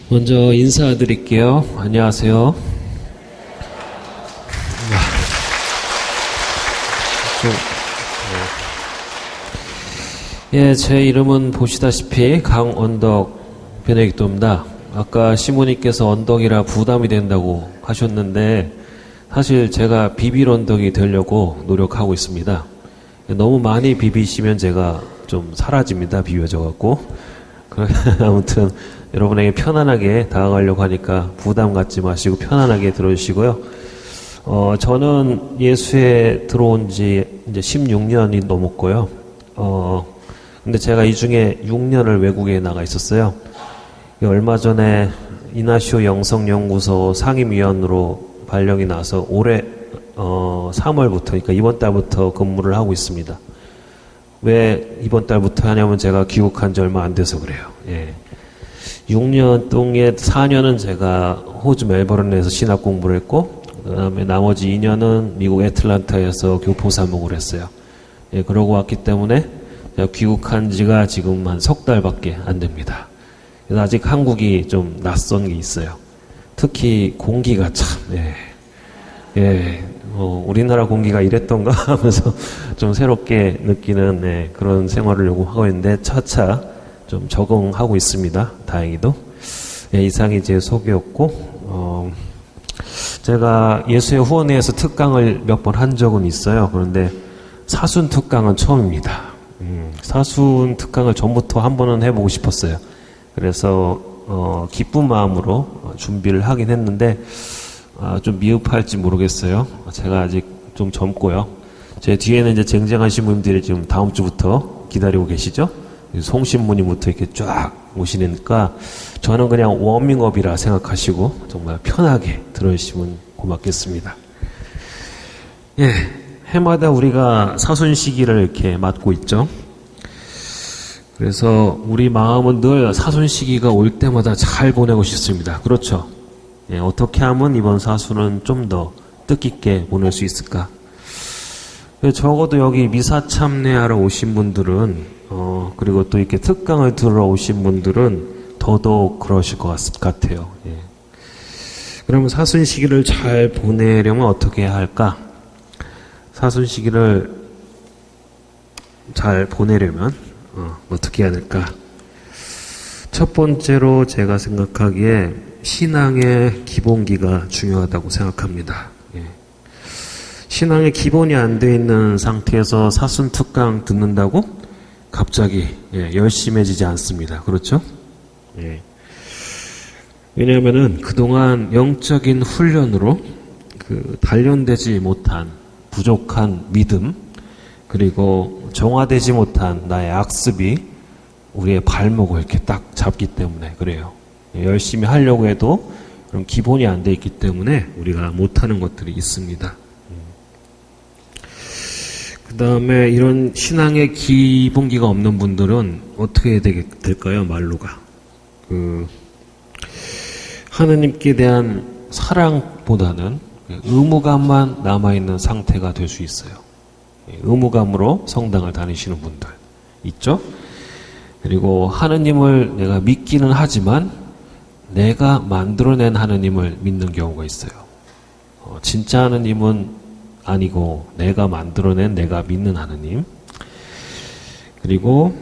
먼저 인사드릴게요. 안녕하세요. 제 이름은 보시다시피 강언덕 베네딕토입니다. 아까 시모님께서 언덕이라 부담이 된다고 하셨는데 사실 제가 비빌 언덕이 되려고 노력하고 있습니다. 너무 많이 비비시면 제가 좀 사라집니다. 비벼져갖고. 아무튼 여러분에게 편안하게 다가가려고 하니까 부담 갖지 마시고 편안하게 들어주시고요. 저는 예수에 들어온 지 이제 16년이 넘었고요. 근데 제가 이 중에 6년을 외국에 나가 있었어요. 얼마 전에 이나시오 영성연구소 상임위원으로 발령이 나서 올해 3월부터, 그러니까 이번 달부터 근무를 하고 있습니다. 왜 이번 달부터 하냐면 제가 귀국한 지 얼마 안 돼서 그래요. 6년 동안 4년은 제가 호주 멜버른에서 신학 공부를 했고, 그 다음에 나머지 2년은 미국 애틀란타에서 교포 사목을 했어요. 그러고 왔기 때문에 제가 귀국한 지가 지금 한 석 달밖에 안 됩니다. 그래서 아직 한국이 좀 낯선 게 있어요. 특히 공기가 참, 우리나라 공기가 이랬던가 하면서 좀 새롭게 느끼는 그런 생활을 요구하고 있는데 차차 좀 적응하고 있습니다. 다행히도. 이상이 제 소개였고, 제가 예수의 후원회에서 특강을 몇 번 한 적은 있어요. 그런데 사순 특강은 처음입니다. 사순 특강을 전부터 한 번은 해보고 싶었어요. 그래서 기쁜 마음으로 준비를 하긴 했는데 좀 미흡할지 모르겠어요. 제가 아직 좀 젊고요. 제 뒤에는 이제 쟁쟁한 신부님들이 지금 다음 주부터 기다리고 계시죠? 송신부님부터 이렇게 쫙 오시니까 저는 그냥 워밍업이라 생각하시고 정말 편하게 들어주시면 고맙겠습니다. 해마다 우리가 사순 시기를 이렇게 맞고 있죠. 그래서 우리 마음은 늘 사순 시기가 올 때마다 잘 보내고 싶습니다. 그렇죠? 어떻게 하면 이번 사순은 좀 더 뜻깊게 보낼 수 있을까? 적어도 여기 미사 참례하러 오신 분들은 그리고 또 이렇게 특강을 들으러 오신 분들은 더더욱 그러실 것 같아요. 그러면 사순 시기를 잘 보내려면 어떻게 해야 할까? 사순 시기를 잘 보내려면 어떻게 해야 될까? 첫 번째로 제가 생각하기에 신앙의 기본기가 중요하다고 생각합니다. 신앙의 기본이 안 돼 있는 상태에서 사순 특강 듣는다고 갑자기 열심해지지 않습니다. 그렇죠? 왜냐하면은 그동안 영적인 훈련으로 단련되지 못한 부족한 믿음, 그리고 정화되지 못한 나의 악습이 우리의 발목을 이렇게 딱 잡기 때문에 그래요. 열심히 하려고 해도 그럼 기본이 안 돼 있기 때문에 우리가 못하는 것들이 있습니다. 그 다음에 이런 신앙의 기본기가 없는 분들은 어떻게 해야 될까요? 말로가. 하느님께 대한 사랑보다는 의무감만 남아있는 상태가 될 수 있어요. 의무감으로 성당을 다니시는 분들 있죠? 그리고 하느님을 내가 믿기는 하지만 내가 만들어낸 하느님을 믿는 경우가 있어요. 진짜 하느님은 아니고 내가 만들어낸 내가 믿는 하느님. 그리고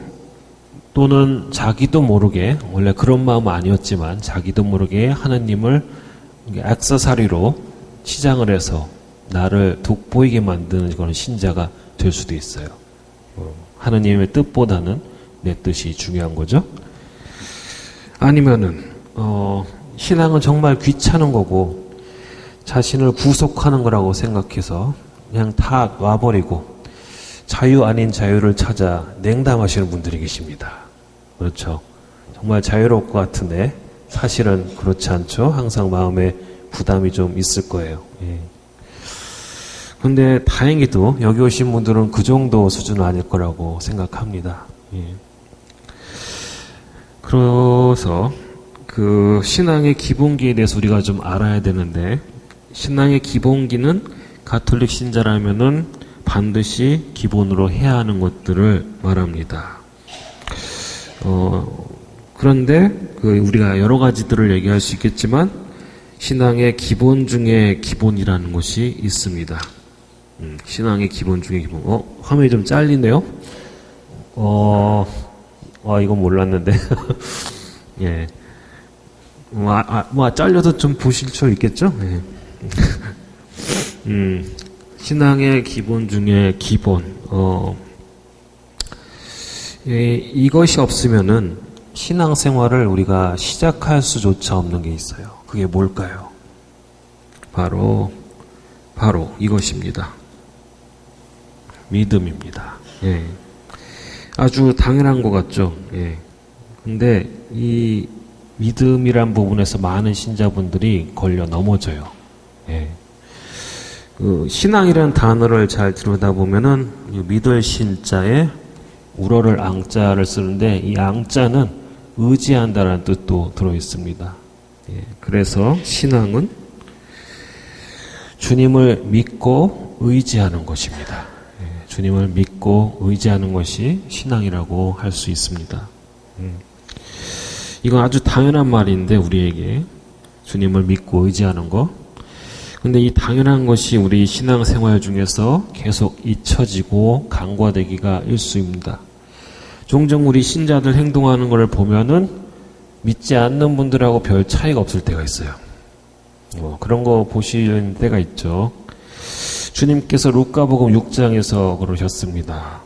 또는 자기도 모르게 원래 그런 마음은 아니었지만 자기도 모르게 하느님을 액세서리로 치장을 해서 나를 돋보이게 만드는 그런 신자가 될 수도 있어요. 하느님의 뜻보다는 내 뜻이 중요한 거죠. 아니면은 신앙은 정말 귀찮은 거고 자신을 구속하는 거라고 생각해서 그냥 다 놔버리고 자유 아닌 자유를 찾아 냉담하시는 분들이 계십니다. 그렇죠. 정말 자유로울 것 같은데 사실은 그렇지 않죠. 항상 마음에 부담이 좀 있을 거예요. 그런데 다행히도 여기 오신 분들은 그 정도 수준은 아닐 거라고 생각합니다. 그래서 그 신앙의 기본기에 대해서 우리가 좀 알아야 되는데 신앙의 기본기는 가톨릭 신자라면은 반드시 기본으로 해야 하는 것들을 말합니다. 그런데 우리가 여러 가지들을 얘기할 수 있겠지만 신앙의 기본 중에 기본이라는 것이 있습니다. 신앙의 기본 중에 기본. 화면이 좀 잘리네요. 이건 몰랐는데. 예. 잘려도 좀 보실 수 있겠죠? 예. 신앙의 기본 중에 기본. 이것이 없으면은 신앙생활을 우리가 시작할 수조차 없는 게 있어요. 그게 뭘까요? 바로 이것입니다. 믿음입니다. 예. 아주 당연한 것 같죠? 예. 근데 이 믿음이란 부분에서 많은 신자분들이 걸려 넘어져요. 예. 신앙이라는 단어를 잘 들여다보면은 믿을 신자에 우러를 앙자를 쓰는데 이 앙자는 의지한다라는 뜻도 들어있습니다. 예. 그래서 신앙은 주님을 믿고 의지하는 것입니다. 예. 주님을 믿고 의지하는 것이 신앙이라고 할 수 있습니다. 이건 아주 당연한 말인데 우리에게 주님을 믿고 의지하는 것. 근데 이 당연한 것이 우리 신앙생활 중에서 계속 잊혀지고 간과되기가 일쑤입니다. 종종 우리 신자들 행동하는 것을 보면은 믿지 않는 분들하고 별 차이가 없을 때가 있어요. 그런 거 보시는 때가 있죠. 주님께서 루카복음 6장에서 그러셨습니다.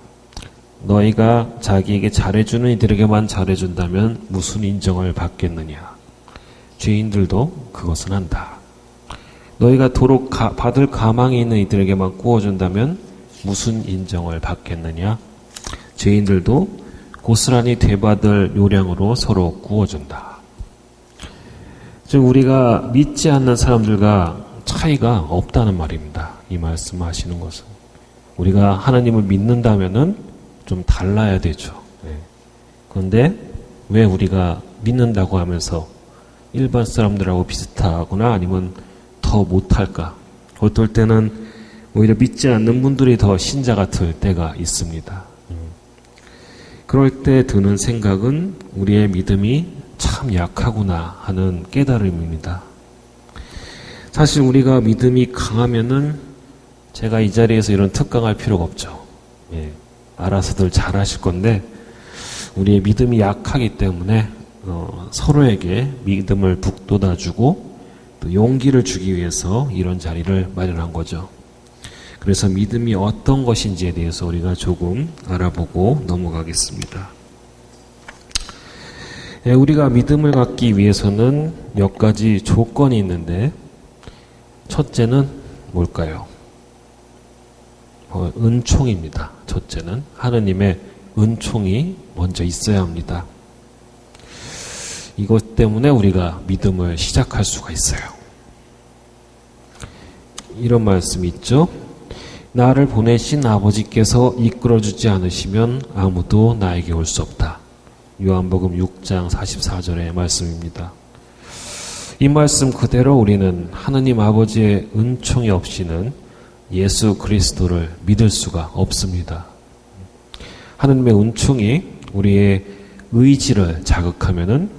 너희가 자기에게 잘해주는 이들에게만 잘해준다면 무슨 인정을 받겠느냐. 죄인들도 그것은 한다. 너희가 도로 받을 가망이 있는 이들에게만 구워준다면 무슨 인정을 받겠느냐. 죄인들도 고스란히 되받을 요량으로 서로 구워준다. 즉 우리가 믿지 않는 사람들과 차이가 없다는 말입니다. 이 말씀하시는 것은. 우리가 하나님을 믿는다면은 좀 달라야 되죠. 그런데 왜 우리가 믿는다고 하면서 일반 사람들하고 비슷하거나 아니면 더 못할까? 어떨 때는 오히려 믿지 않는 분들이 더 신자 같을 때가 있습니다. 그럴 때 드는 생각은 우리의 믿음이 참 약하구나 하는 깨달음입니다. 사실 우리가 믿음이 강하면은 제가 이 자리에서 이런 특강할 필요가 없죠. 예, 알아서들 잘하실 건데 우리의 믿음이 약하기 때문에 서로에게 믿음을 북돋아주고 또 용기를 주기 위해서 이런 자리를 마련한 거죠. 그래서 믿음이 어떤 것인지에 대해서 우리가 조금 알아보고 넘어가겠습니다. 예, 우리가 믿음을 갖기 위해서는 몇 가지 조건이 있는데 첫째는 뭘까요? 은총입니다. 첫째는 하느님의 은총이 먼저 있어야 합니다. 이것 때문에 우리가 믿음을 시작할 수가 있어요. 이런 말씀이 있죠. 나를 보내신 아버지께서 이끌어주지 않으시면 아무도 나에게 올 수 없다. 요한복음 6장 44절의 말씀입니다. 이 말씀 그대로 우리는 하느님 아버지의 은총이 없이는 예수 그리스도를 믿을 수가 없습니다. 하느님의 은총이 우리의 의지를 자극하면은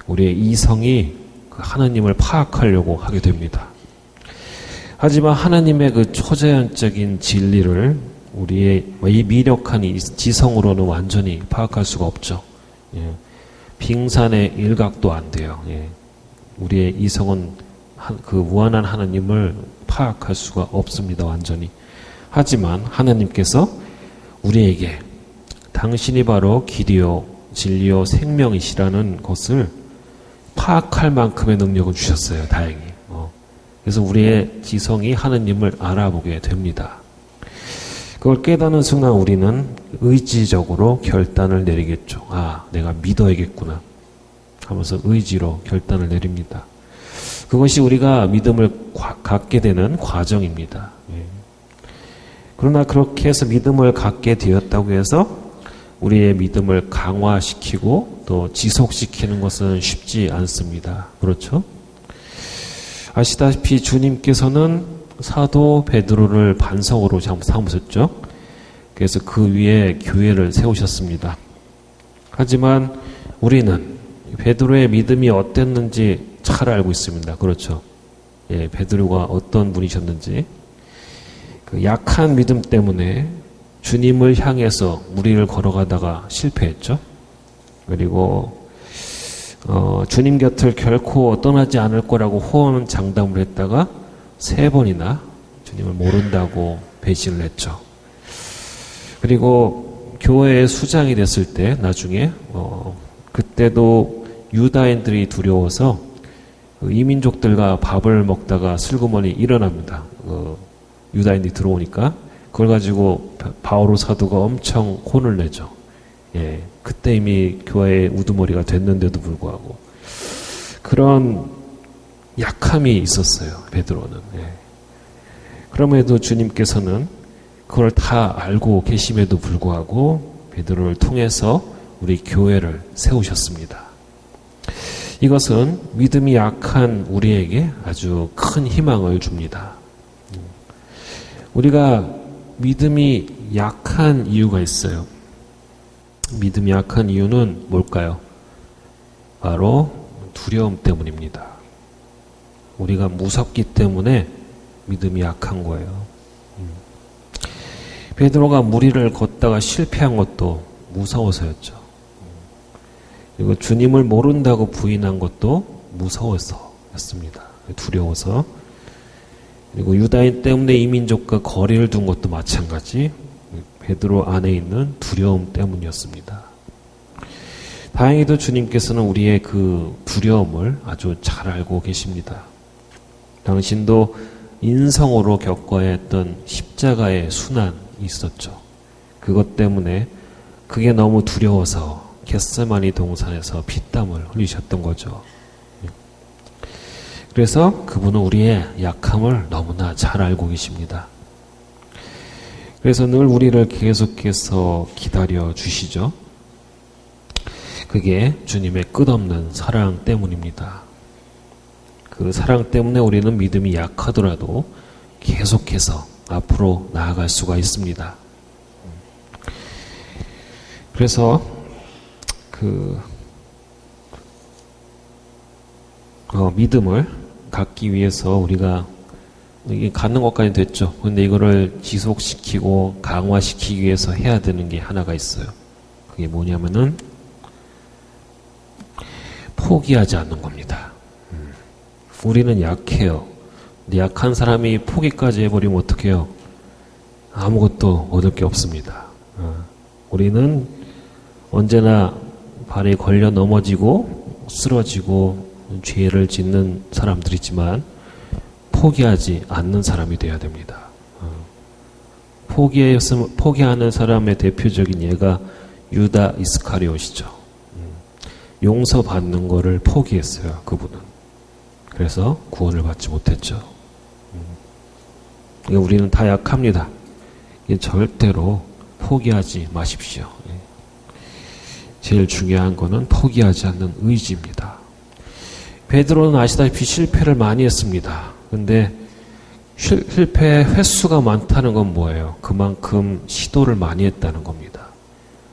우리의 이성이 하나님을 파악하려고 하게 됩니다. 하지만 하나님의 그 초자연적인 진리를 우리의 이 미력한 이 지성으로는 완전히 파악할 수가 없죠. 예. 빙산의 일각도 안 돼요. 예. 우리의 이성은 그 무한한 하나님을 파악할 수가 없습니다. 완전히. 하지만 하나님께서 우리에게 당신이 바로 길이요 진리요 생명이시라는 것을 파악할 만큼의 능력을 주셨어요. 다행히. 그래서 우리의 지성이 하느님을 알아보게 됩니다. 그걸 깨닫는 순간 우리는 의지적으로 결단을 내리겠죠. 내가 믿어야겠구나 하면서 의지로 결단을 내립니다. 그것이 우리가 믿음을 갖게 되는 과정입니다. 그러나 그렇게 해서 믿음을 갖게 되었다고 해서 우리의 믿음을 강화시키고 또 지속시키는 것은 쉽지 않습니다. 그렇죠? 아시다시피 주님께서는 사도 베드로를 반석으로 삼으셨죠. 그래서 그 위에 교회를 세우셨습니다. 하지만 우리는 베드로의 믿음이 어땠는지 잘 알고 있습니다. 그렇죠? 예, 베드로가 어떤 분이셨는지. 그 약한 믿음 때문에 주님을 향해서 무리를 걸어가다가 실패했죠. 그리고 주님 곁을 결코 떠나지 않을 거라고 호언장담을 했다가 3번이나 주님을 모른다고 배신을 했죠. 그리고 교회의 수장이 됐을 때 나중에 그때도 유다인들이 두려워서 이민족들과 밥을 먹다가 슬그머니 일어납니다. 유다인들이 들어오니까 그걸 가지고 바오로 사도가 엄청 혼을 내죠. 예, 그때 이미 교회의 우두머리가 됐는데도 불구하고 그런 약함이 있었어요. 베드로는. 예. 그럼에도 주님께서는 그걸 다 알고 계심에도 불구하고 베드로를 통해서 우리 교회를 세우셨습니다. 이것은 믿음이 약한 우리에게 아주 큰 희망을 줍니다. 우리가 믿음이 약한 이유가 있어요. 믿음이 약한 이유는 뭘까요? 바로 두려움 때문입니다. 우리가 무섭기 때문에 믿음이 약한 거예요. 베드로가 무리를 걷다가 실패한 것도 무서워서였죠. 그리고 주님을 모른다고 부인한 것도 무서워서였습니다. 두려워서. 그리고 유다인 때문에 이민족과 거리를 둔 것도 마찬가지. 베드로 안에 있는 두려움 때문이었습니다. 다행히도 주님께서는 우리의 그 두려움을 아주 잘 알고 계십니다. 당신도 인성으로 겪어야 했던 십자가의 순환이 있었죠. 그것 때문에 그게 너무 두려워서 겟세마니 동산에서 피땀을 흘리셨던 거죠. 그래서 그분은 우리의 약함을 너무나 잘 알고 계십니다. 그래서 늘 우리를 계속해서 기다려 주시죠. 그게 주님의 끝없는 사랑 때문입니다. 그 사랑 때문에 우리는 믿음이 약하더라도 계속해서 앞으로 나아갈 수가 있습니다. 그래서 믿음을 갖기 위해서 우리가 이게 갖는 것까지 됐죠. 근데 이거를 지속시키고 강화시키기 위해서 해야 되는 게 하나가 있어요. 그게 뭐냐면은 포기하지 않는 겁니다. 우리는 약해요. 근데 약한 사람이 포기까지 해버리면 어떡해요? 아무것도 얻을 게 없습니다. 우리는 언제나 발에 걸려 넘어지고 쓰러지고 죄를 짓는 사람들이지만 포기하지 않는 사람이 되어야 됩니다. 포기하는 사람의 대표적인 예가 유다 이스카리옷이죠. 용서받는 거를 포기했어요. 그분은. 그래서 구원을 받지 못했죠. 우리는 다 약합니다. 절대로 포기하지 마십시오. 제일 중요한 거는 포기하지 않는 의지입니다. 베드로는 아시다시피 실패를 많이 했습니다. 근데 실패 횟수가 많다는 건 뭐예요? 그만큼 시도를 많이 했다는 겁니다.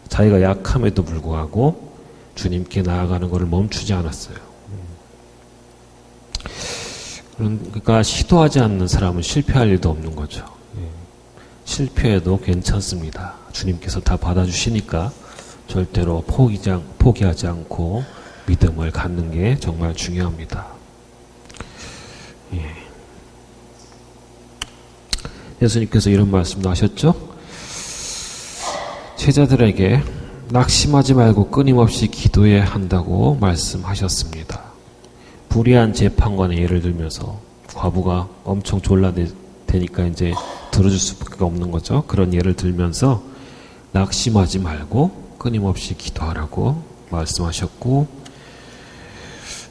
자기가 약함에도 불구하고 주님께 나아가는 것을 멈추지 않았어요. 그러니까 시도하지 않는 사람은 실패할 일도 없는 거죠. 실패해도 괜찮습니다. 주님께서 다 받아주시니까 절대로 포기하지 않고 믿음을 갖는 게 정말 중요합니다. 예수님께서 이런 말씀도 하셨죠? 제자들에게 낙심하지 말고 끊임없이 기도해야 한다고 말씀하셨습니다. 불의한 재판관의 예를 들면서 과부가 엄청 졸라대니까 이제 들어줄 수밖에 없는 거죠. 그런 예를 들면서 낙심하지 말고 끊임없이 기도하라고 말씀하셨고,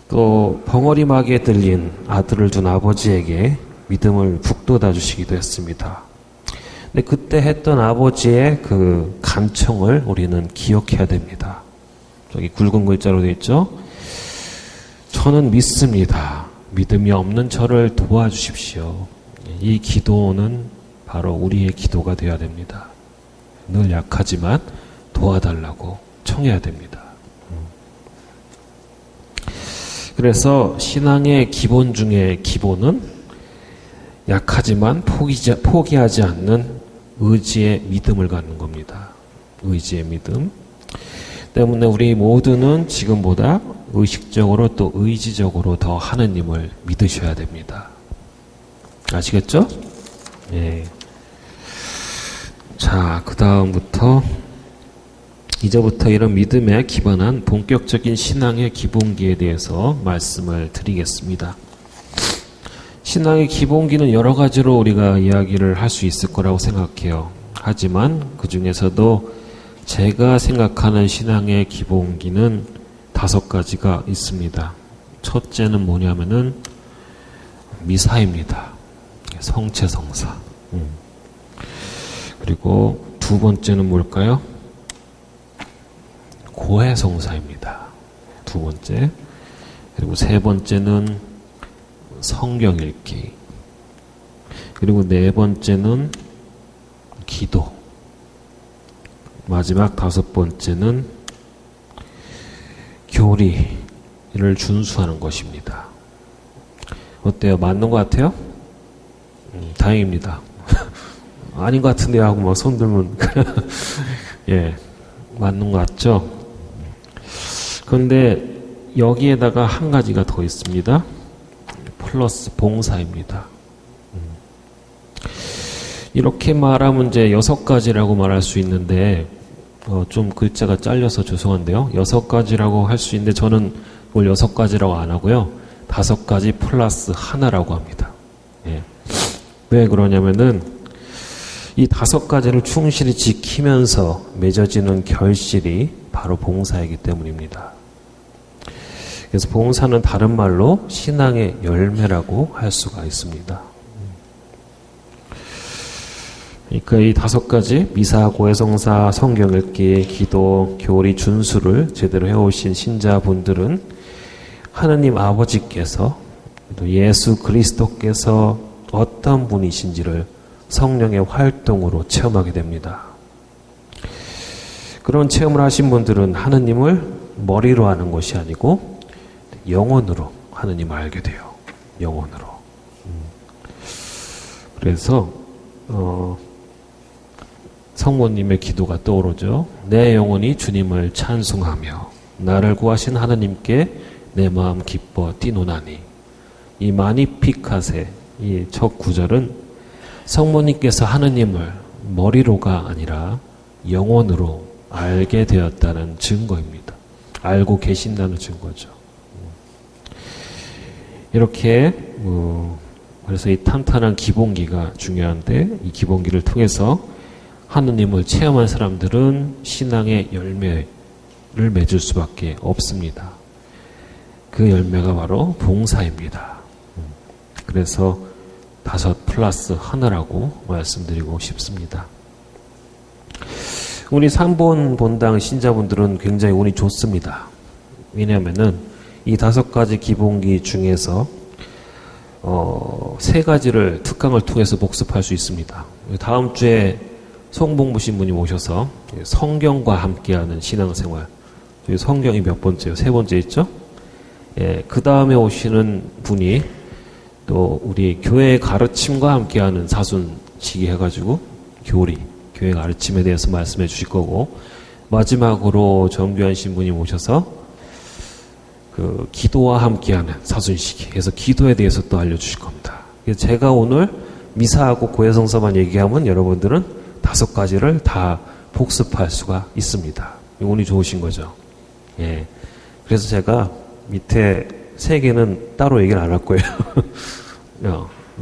또 벙어리막에 들린 아들을 둔 아버지에게 믿음을 북돋아 주시기도 했습니다. 근데 그때 했던 아버지의 그 간청을 우리는 기억해야 됩니다. 저기 굵은 글자로 되어 있죠? 저는 믿습니다. 믿음이 없는 저를 도와주십시오. 이 기도는 바로 우리의 기도가 되어야 됩니다. 늘 약하지만 도와달라고 청해야 됩니다. 그래서 신앙의 기본 중에 기본은 약하지만 포기하지 않는 의지의 믿음을 갖는 겁니다. 의지의 믿음. 때문에 우리 모두는 지금보다 의식적으로 또 의지적으로 더 하느님을 믿으셔야 됩니다. 아시겠죠? 예. 자, 그 다음부터 이제부터 이런 믿음에 기반한 본격적인 신앙의 기본기에 대해서 말씀을 드리겠습니다. 신앙의 기본기는 여러 가지로 우리가 이야기를 할 수 있을 거라고 생각해요. 하지만 그 중에서도 제가 생각하는 신앙의 기본기는 5가지가 있습니다. 첫째는 뭐냐면은 미사입니다. 성체성사. 그리고 두 번째는 뭘까요? 고해성사입니다. 두 번째. 그리고 세 번째는 성경 읽기. 그리고 네 번째는 기도. 마지막 5번째는 교리를 준수하는 것입니다. 어때요? 맞는 것 같아요? 다행입니다. 아닌 것 같은데요 하고 막 손 들면 예, 맞는 것 같죠? 그런데 여기에다가 한 가지가 더 있습니다. 플러스 봉사입니다. 이렇게 말하면 이제 6가지라고 말할 수 있는데 좀 글자가 잘려서 죄송한데요. 6가지라고 할 수 있는데 저는 그걸 6가지라고 안 하고요. 5가지 플러스 하나라고 합니다. 예. 왜 그러냐면은 이 5가지를 충실히 지키면서 맺어지는 결실이 바로 봉사이기 때문입니다. 그래서 봉사는 다른 말로 신앙의 열매라고 할 수가 있습니다. 그러니까 이 5가지 미사, 고해성사, 성경 읽기, 기도, 교리, 준수를 제대로 해오신 신자분들은 하느님 아버지께서 또 예수 그리스도께서 어떤 분이신지를 성령의 활동으로 체험하게 됩니다. 그런 체험을 하신 분들은 하느님을 머리로 하는 것이 아니고 영혼으로 하느님을 알게 돼요. 영혼으로. 그래서 성모님의 기도가 떠오르죠. 내 영혼이 주님을 찬송하며 나를 구하신 하나님께 내 마음 기뻐 뛰노나니. 이 마니피카세, 이 첫 구절은 성모님께서 하나님을 머리로가 아니라 영혼으로 알게 되었다는 증거입니다. 알고 계신다는 증거죠. 이렇게 그래서 이 탄탄한 기본기가 중요한데 이 기본기를 통해서 하느님을 체험한 사람들은 신앙의 열매를 맺을 수밖에 없습니다. 그 열매가 바로 봉사입니다. 그래서 5 플러스 하나라고 말씀드리고 싶습니다. 우리 3본 본당 신자분들은 굉장히 운이 좋습니다. 왜냐하면은 이 5가지 기본기 중에서 3가지를 특강을 통해서 복습할 수 있습니다. 다음 주에 송봉부 신부님 오셔서 성경과 함께하는 신앙생활. 성경이 몇 번째요? 3번째 있죠? 예, 그 다음에 오시는 분이 또 우리 교회의 가르침과 함께하는 사순시기 해가지고 교회 가르침에 대해서 말씀해 주실 거고, 마지막으로 정규환 신부님 오셔서 그 기도와 함께하는 사순시기, 그래서 기도에 대해서 또 알려주실 겁니다. 그래서 제가 오늘 미사하고 고해성사만 얘기하면 여러분들은 5가지를 다 복습할 수가 있습니다. 운이 좋으신 거죠. 예. 그래서 제가 밑에 3개는 따로 얘기를 안 할 거예요.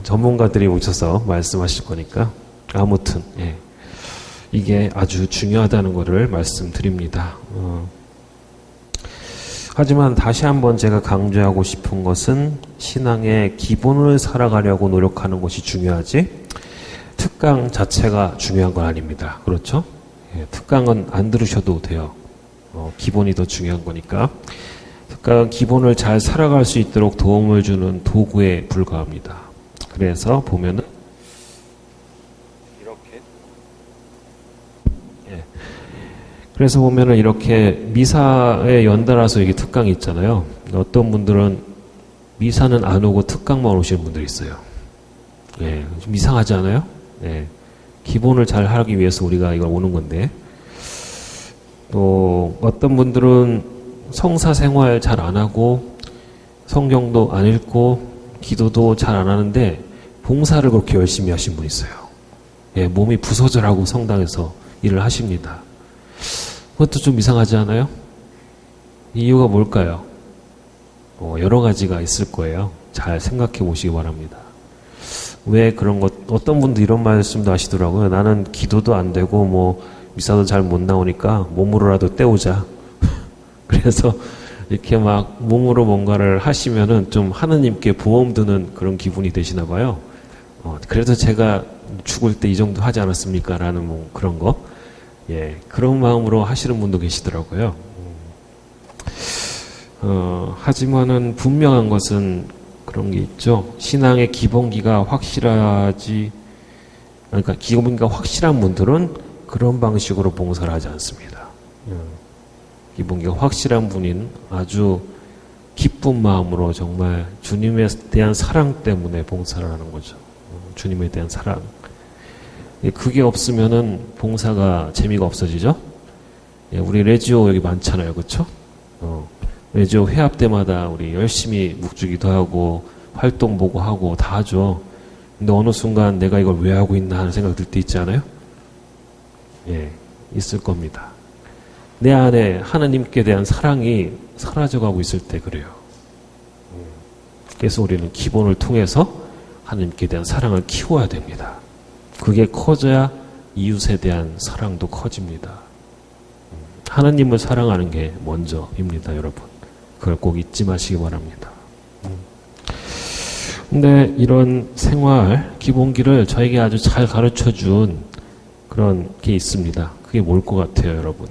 전문가들이 오셔서 말씀하실 거니까. 아무튼, 예. 이게 아주 중요하다는 것을 말씀드립니다. 하지만 다시 한번 제가 강조하고 싶은 것은 신앙의 기본을 살아가려고 노력하는 것이 중요하지 특강 자체가 중요한 건 아닙니다. 그렇죠? 예, 특강은 안 들으셔도 돼요. 기본이 더 중요한 거니까. 특강은 기본을 잘 살아갈 수 있도록 도움을 주는 도구에 불과합니다. 그래서 보면은 이렇게 그래서 보면은 이렇게 미사에 연달아서 이게 특강이 있잖아요. 어떤 분들은 미사는 안 오고 특강만 오시는 분들이 있어요. 예, 좀 이상하지 않아요? 예, 기본을 잘 하기 위해서 우리가 이걸 오는 건데, 또 어떤 분들은 성사 생활 잘 안 하고 성경도 안 읽고 기도도 잘 안 하는데 봉사를 그렇게 열심히 하신 분이 있어요. 예, 몸이 부서져라고 성당에서 일을 하십니다. 그것도 좀 이상하지 않아요? 이유가 뭘까요? 여러 가지가 있을 거예요. 잘 생각해 보시기 바랍니다. 왜 그런 것, 어떤 분도 이런 말씀도 하시더라고요. 나는 기도도 안 되고 뭐 미사도 잘 못 나오니까 몸으로라도 때우자. 그래서 이렇게 막 몸으로 뭔가를 하시면은 좀 하느님께 보험 드는 그런 기분이 되시나 봐요. 그래도 제가 죽을 때 이 정도 하지 않았습니까? 라는 뭐 그런 거. 예, 그런 마음으로 하시는 분도 계시더라고요. 하지만은 분명한 것은 그런 게 있죠. 신앙의 기본기가 확실하지, 그러니까 기본기가 확실한 분들은 그런 방식으로 봉사를 하지 않습니다. 기본기가 확실한 분인 아주 기쁜 마음으로 정말 주님에 대한 사랑 때문에 봉사를 하는 거죠. 주님에 대한 사랑. 그게 없으면은 봉사가 재미가 없어지죠. 우리 레지오 여기 많잖아요, 그렇죠? 레지오 회합 때마다 우리 열심히 묵주기도 하고 활동 보고 하고 다 하죠. 근데 어느 순간 내가 이걸 왜 하고 있나 하는 생각 들 때 있지 않아요? 예, 있을 겁니다. 내 안에 하나님께 대한 사랑이 사라져가고 있을 때 그래요. 그래서 우리는 기본을 통해서 하나님께 대한 사랑을 키워야 됩니다. 그게 커져야 이웃에 대한 사랑도 커집니다. 하나님을 사랑하는 게 먼저입니다, 여러분. 그걸 꼭 잊지 마시기 바랍니다. 근데 이런 생활, 기본기를 저에게 아주 잘 가르쳐 준 그런 게 있습니다. 그게 뭘 것 같아요, 여러분?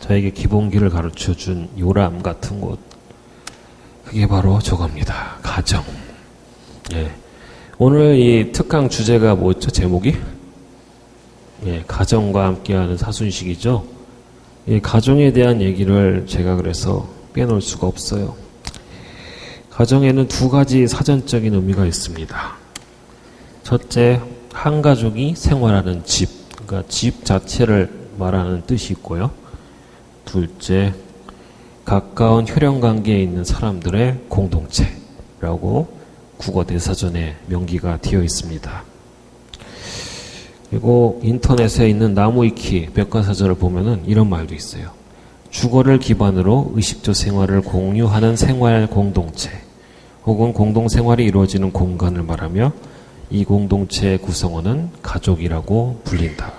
저에게 기본기를 가르쳐 준 요람 같은 곳. 그게 바로 저겁니다. 가정. 예. 오늘 이 특강 주제가 뭐였죠? 제목이? 예, 가정과 함께하는 사순식이죠. 이 가정에 대한 얘기를 제가 그래서 빼놓을 수가 없어요. 가정에는 두 가지 사전적인 의미가 있습니다. 첫째, 한 가족이 생활하는 집, 그러니까 집 자체를 말하는 뜻이 있고요. 둘째, 가까운 혈연관계에 있는 사람들의 공동체라고 국어 대사전에 명기가 되어 있습니다. 그리고 인터넷에 있는 나무위키 백과사전을 보면은 이런 말도 있어요. 주거를 기반으로 의식주 생활을 공유하는 생활 공동체 혹은 공동생활이 이루어지는 공간을 말하며 이 공동체의 구성원은 가족이라고 불린다.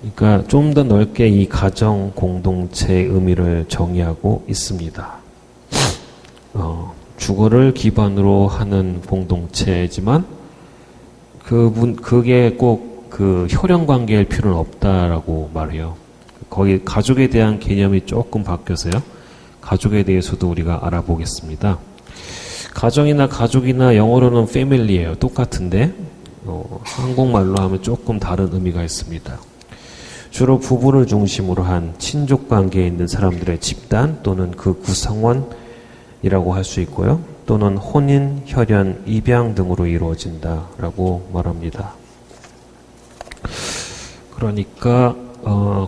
그러니까 좀 더 넓게 이 가정 공동체의 의미를 정의하고 있습니다. 주거를 기반으로 하는 공동체지만 그게 꼭 그 혈연 관계일 필요는 없다라고 말해요. 거기 가족에 대한 개념이 조금 바뀌어서요. 가족에 대해서도 우리가 알아보겠습니다. 가정이나 가족이나 영어로는 family예요. 똑같은데 한국말로 하면 조금 다른 의미가 있습니다. 주로 부부를 중심으로 한 친족 관계에 있는 사람들의 집단 또는 그 구성원이라고 할 수 있고요. 또는 혼인, 혈연, 입양 등으로 이루어진다라고 말합니다. 그러니까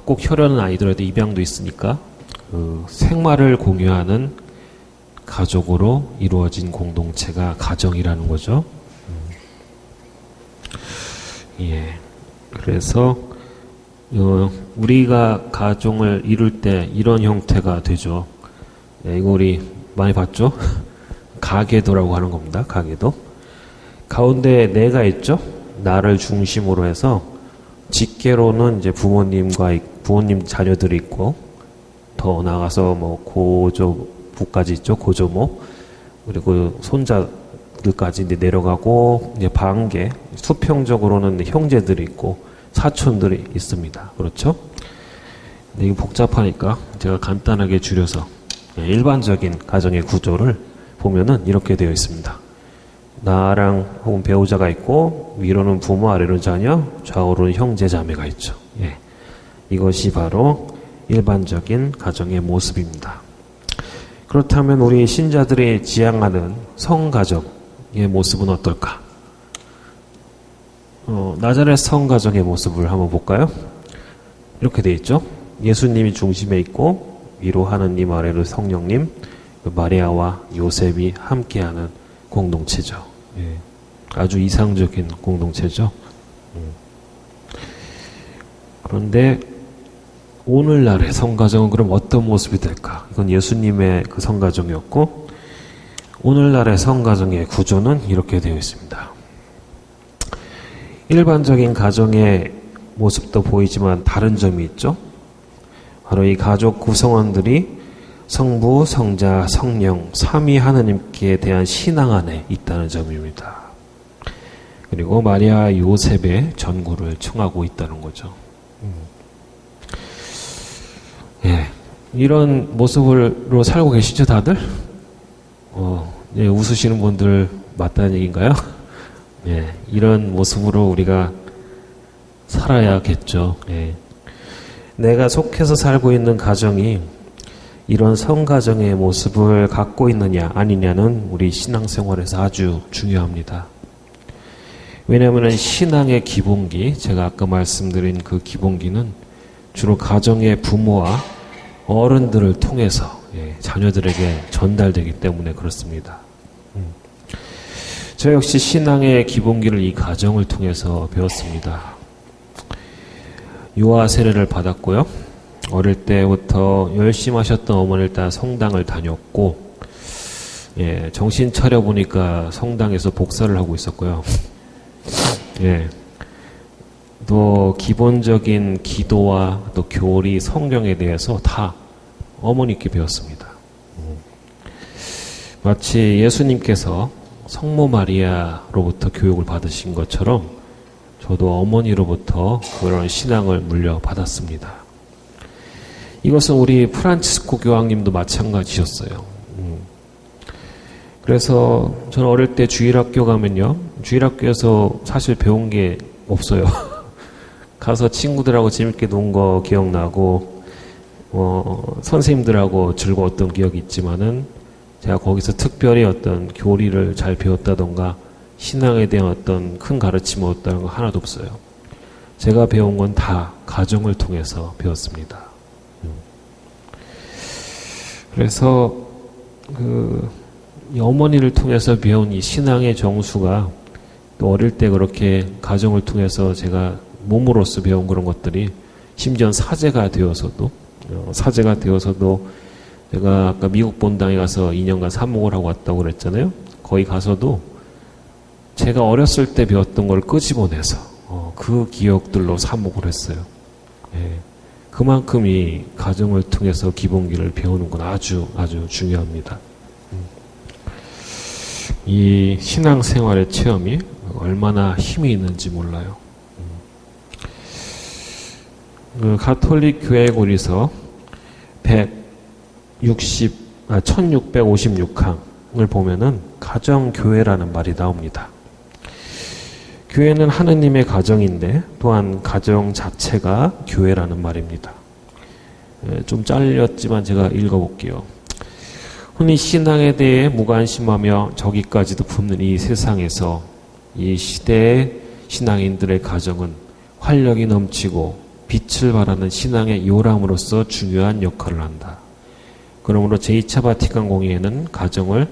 꼭 혈연은 아니더라도 입양도 있으니까 생활을 공유하는 가족으로 이루어진 공동체가 가정이라는 거죠. 예. 그래서 우리가 가정을 이룰 때 이런 형태가 되죠. 예, 이거 우리 많이 봤죠? 가계도라고 하는 겁니다. 가계도. 가운데 내가 있죠? 나를 중심으로 해서 직계로는 이제 부모님 자녀들이 있고 더 나가서 뭐 고조부까지 있죠. 고조모. 그리고 손자들까지 이제 내려가고 이제 반계, 수평적으로는 형제들이 있고 사촌들이 있습니다. 그렇죠? 근데 이게 복잡하니까 제가 간단하게 줄여서 일반적인 가정의 구조를 보면은 이렇게 되어 있습니다. 나랑 혹은 배우자가 있고 위로는 부모, 아래로는 자녀, 좌우로는 형제, 자매가 있죠. 예. 이것이 바로 일반적인 가정의 모습입니다. 그렇다면 우리 신자들이 지향하는 성가정의 모습은 어떨까? 나자렛 성가정의 모습을 한번 볼까요? 이렇게 돼 있죠. 예수님이 중심에 있고 위로 하느님 아래로 성령님, 마리아와 요셉이 함께하는 공동체죠. 예. 아주 이상적인 공동체죠. 그런데 오늘날의 성가정은 그럼 어떤 모습이 될까? 이건 예수님의 그 성가정이었고, 오늘날의 성가정의 구조는 이렇게 되어 있습니다. 일반적인 가정의 모습도 보이지만 다른 점이 있죠. 바로 이 가족 구성원들이 성부, 성자, 성령, 삼위 하나님께 대한 신앙 안에 있다는 점입니다. 그리고 마리아 요셉의 전구를 청하고 있다는 거죠. 예, 이런 모습으로 살고 계시죠, 다들? 예, 웃으시는 분들 맞다는 얘기인가요? 예, 이런 모습으로 우리가 살아야겠죠. 예. 내가 속해서 살고 있는 가정이 이런 성가정의 모습을 갖고 있느냐 아니냐는 우리 신앙생활에서 아주 중요합니다. 왜냐하면 신앙의 기본기, 제가 아까 말씀드린 그 기본기는 주로 가정의 부모와 어른들을 통해서 자녀들에게 전달되기 때문에 그렇습니다. 저 역시 신앙의 기본기를 이 가정을 통해서 배웠습니다. 유아 세례를 받았고요. 어릴 때부터 열심히 하셨던 어머니를 따라 성당을 다녔고, 정신 차려 보니까 성당에서 복사를 하고 있었고요. 또 기본적인 기도와 또 교리, 성경에 대해서 다 어머니께 배웠습니다. 마치 예수님께서 성모 마리아로부터 교육을 받으신 것처럼 저도 어머니로부터 그런 신앙을 물려받았습니다. 이것은 우리 프란치스코 교황님도 마찬가지셨어요. 그래서 저는 어릴 때 주일학교 가면요, 주일학교에서 사실 배운 게 없어요. 가서 친구들하고 재밌게 논 거 기억나고, 선생님들하고 즐거웠던 기억이 있지만은 제가 거기서 특별히 어떤 교리를 잘 배웠다던가 신앙에 대한 어떤 큰 가르침을 얻었다는 거 하나도 없어요. 제가 배운 건 다 가정을 통해서 배웠습니다. 그래서 이 어머니를 통해서 배운 이 신앙의 정수가 또 어릴 때 그렇게 가정을 통해서 제가 몸으로써 배운 그런 것들이 심지어 사제가 되어서도 제가 아까 미국 본당에 가서 2년간 사목을 하고 왔다고 그랬잖아요. 거기 가서도 제가 어렸을 때 배웠던 걸 끄집어내서 그 기억들로 사목을 했어요. 그만큼 이 가정을 통해서 기본기를 배우는 건 아주 중요합니다. 이 신앙생활의 체험이 얼마나 힘이 있는지 몰라요. 가톨릭 교회고리서 1656항을 보면은 가정교회라는 말이 나옵니다. 교회는 하느님의 가정인데 또한 가정 자체가 교회라는 말입니다. 좀 잘렸지만 제가 읽어볼게요. 흔히 신앙에 대해 무관심하며 저기까지도 품는 이 세상에서 이 시대의 신앙인들의 가정은 활력이 넘치고 빛을 발하는 신앙의 요람으로서 중요한 역할을 한다. 그러므로 제2차 바티칸 공의회는 가정을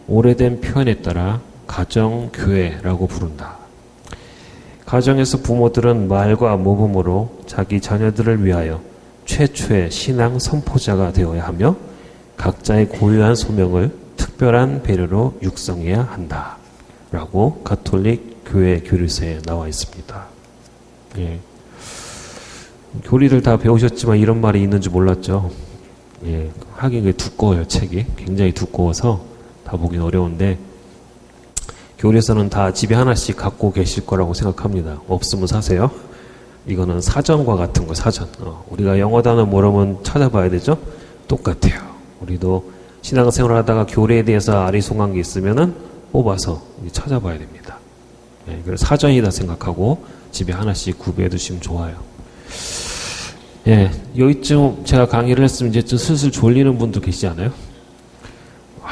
오래된 표현에 따라 가정교회라고 부른다. 가정에서 부모들은 말과 모범으로 자기 자녀들을 위하여 최초의 신앙 선포자가 되어야 하며 각자의 고유한 소명을 특별한 배려로 육성해야 한다. 라고 가톨릭 교회 교리서에 나와 있습니다. 교리를 다 배우셨지만 이런 말이 있는 줄 몰랐죠. 하긴 두꺼워요, 책이. 굉장히 두꺼워서 다 보긴 어려운데, 교리서는 다 집에 하나씩 갖고 계실 거라고 생각합니다. 없으면 사세요. 이거는 사전과 같은 거, 사전. 우리가 영어 단어 모르면 찾아봐야 되죠? 똑같아요. 우리도 신앙생활 하다가 교리에 대해서 아리송한 게 있으면은 뽑아서 찾아봐야 됩니다. 그래서 사전이다 생각하고 집에 하나씩 구비해 두시면 좋아요. 여기쯤 제가 강의를 했으면 이제쯤 슬슬 졸리는 분도 계시지 않아요?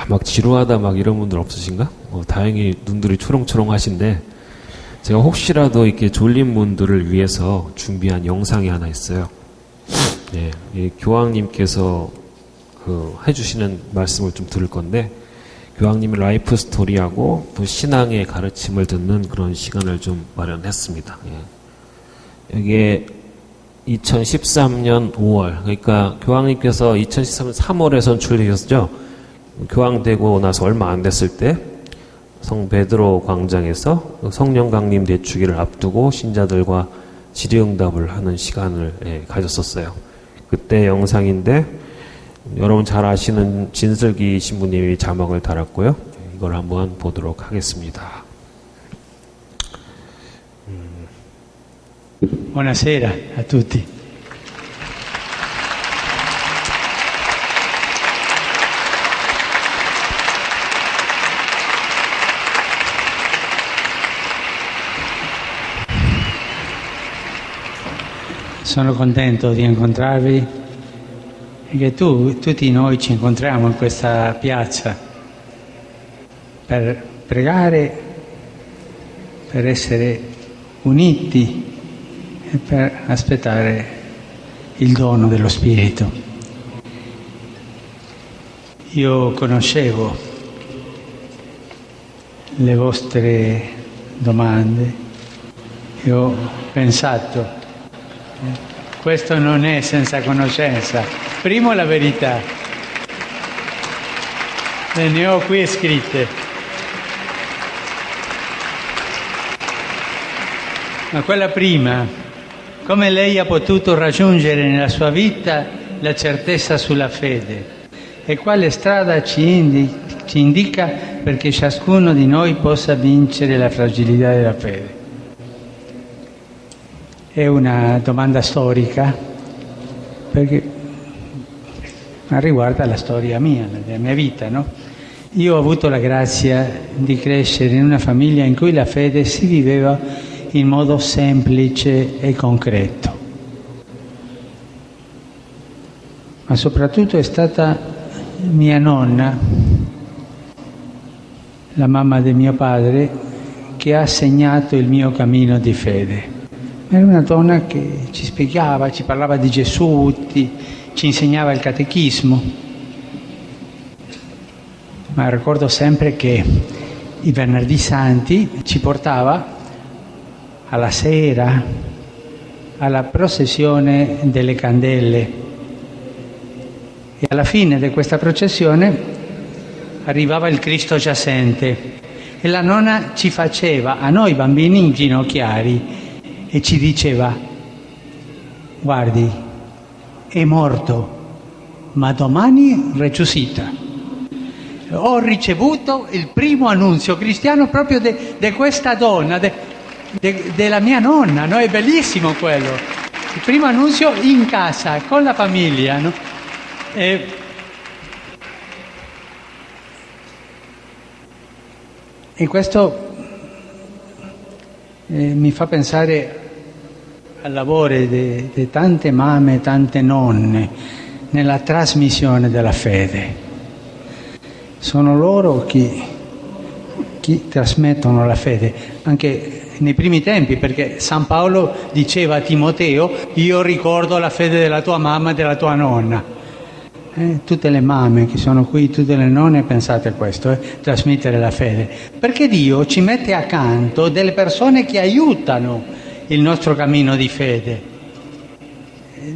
막 지루하다 막 이런 분들 없으신가? 다행히 눈들이 초롱초롱 하신데, 제가 혹시라도 이렇게 졸린 분들을 위해서 준비한 영상이 하나 있어요. 예, 이 교황님께서 해주시는 말씀을 좀 들을 건데, 교황님의 라이프 스토리하고 또 신앙의 가르침을 듣는 그런 시간을 좀 마련했습니다. 예. 이게 2013년 5월, 그러니까 교황님께서 2013년 3월에 선출되셨죠. 교황되고 나서 얼마 안 됐을 때 성 베드로 광장에서 성령 강림 대축일을 앞두고 신자들과 질의응답을 하는 시간을 가졌었어요. 그때 영상인데 여러분 잘 아시는 진슬기 신부님이 자막을 달았고요. 이걸 한번 보도록 하겠습니다. Buonasera a tutti. Sono contento di incontrarvi e che tutti noi ci incontriamo in questa piazza per pregare, per essere uniti e per aspettare il dono dello Spirito. Io conoscevo le vostre domande e ho pensato, questo non è senza conoscenza. Primo la verità, e ne ho qui scritte. Ma quella prima, come lei ha potuto raggiungere nella sua vita la certezza sulla fede e quale strada ci indica perché ciascuno di noi possa vincere la fragilità della fede? È una domanda storica perché riguarda la storia mia, la mia vita, no? Io ho avuto la grazia di crescere in una famiglia in cui la fede si viveva in modo semplice e concreto. Ma soprattutto è stata mia nonna, la mamma di mio padre, che ha segnato il mio cammino di fede. Era una donna che ci spiegava, ci parlava di Gesù, ci insegnava il catechismo. Ma ricordo sempre che i venerdì santi ci portava alla sera alla processione delle candele e alla fine di questa processione arrivava il Cristo giacente e la nonna ci faceva, a noi bambini, inginocchiare e ci diceva: guardi, è morto, ma domani risuscita. Ho ricevuto il primo annunzio cristiano proprio di questa donna, della mia nonna, no? È bellissimo quello. Il primo annunzio in casa, con la famiglia, no? E questo mi fa pensare al lavoro di tante mamme, tante nonne nella trasmissione della fede. Sono loro chi trasmettono la fede, anche nei primi tempi, perché San Paolo diceva a Timoteo: io ricordo la fede della tua mamma e della tua nonna. Tutte le mamme che sono qui, tutte le nonne, pensate a questo, trasmettere la fede, perché Dio ci mette accanto delle persone che aiutano il nostro cammino di fede.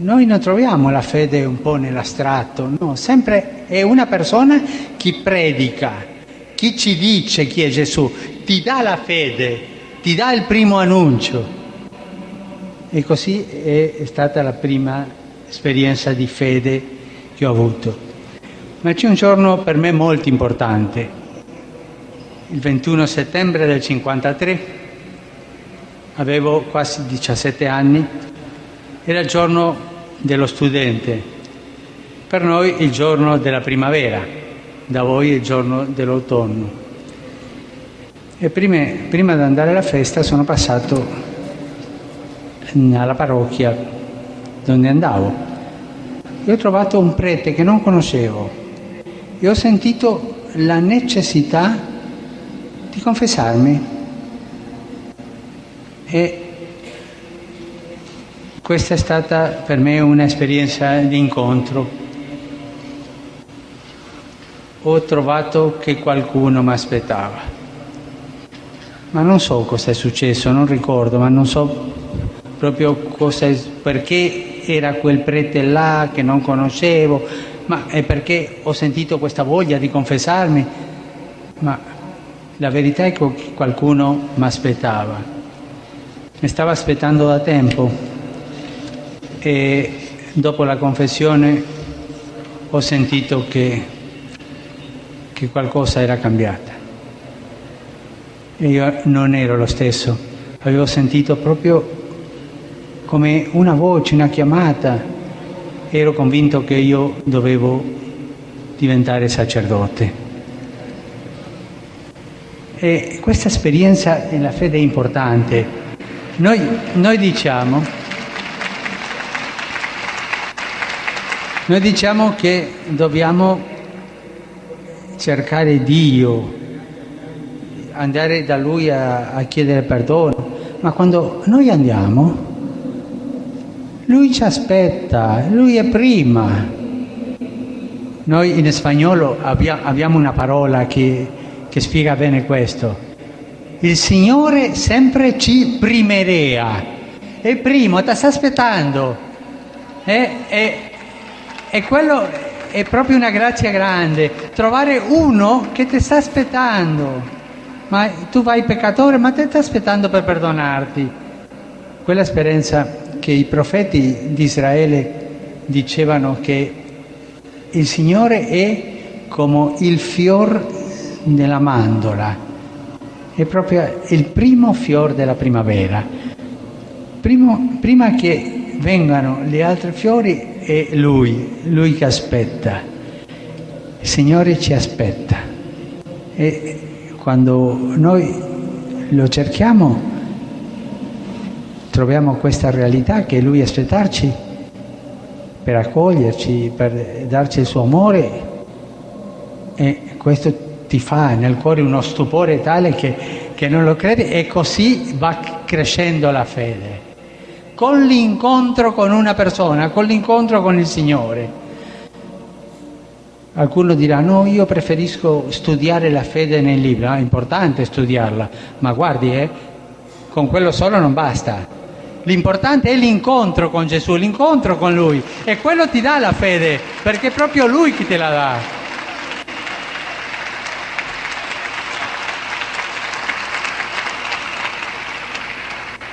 Noi non troviamo la fede un po' nell'astratto, no, sempre è una persona che predica, chi ci dice chi è Gesù, ti dà la fede, ti dà il primo annuncio. E così è stata la prima esperienza di fede che ho avuto. Ma c'è un giorno per me molto importante, il 21 settembre del 53, avevo quasi 17 anni, era il giorno dello studente, per noi il giorno della primavera, da voi il giorno dell'autunno. E prima di andare alla festa sono passato alla parrocchia dove andavo. E ho trovato un prete che non conoscevo e ho sentito la necessità di confessarmi. E questa è stata per me un'esperienza di incontro. Ho trovato che qualcuno mi aspettava, ma non so cosa è successo, non ricordo, ma non so proprio perché era quel prete là che non conoscevo, ma è perché ho sentito questa voglia di confessarmi, ma la verità è che qualcuno mi aspettava, mi stava aspettando da tempo, e dopo la confessione ho sentito che qualcosa era cambiata. E io non ero lo stesso, avevo sentito proprio come una voce, una chiamata. Ero convinto che io dovevo diventare sacerdote. E questa esperienza nella fede è importante. Noi diciamo che dobbiamo cercare Dio, andare da Lui a chiedere perdono, ma quando noi andiamo, Lui ci aspetta, Lui è prima. Noi in spagnolo abbiamo una parola che spiega bene questo. Il Signore sempre ci primerea, è il primo, ti sta aspettando. E quello è proprio una grazia grande, trovare uno che ti sta aspettando. Ma tu vai peccatore, ma ti sta aspettando per perdonarti. Quell'esperienza che i profeti di Israele dicevano che il Signore è come il fior della mandorla, è proprio il primo fior della primavera. Prima che vengano gli altri fiori è Lui che aspetta. Il Signore ci aspetta. E quando noi lo cerchiamo, troviamo questa realtà che è Lui aspettarci per accoglierci, per darci il suo amore, e questo ti fa nel cuore uno stupore tale che non lo credi, e così va crescendo la fede. Con l'incontro con una persona, con l'incontro con il Signore. Qualcuno dirà, no, io preferisco studiare la fede nel libro. È importante studiarla, ma guardi, con quello solo non basta. L'importante è l'incontro con Gesù, l'incontro con Lui, e quello ti dà la fede, perché è proprio Lui che te la dà.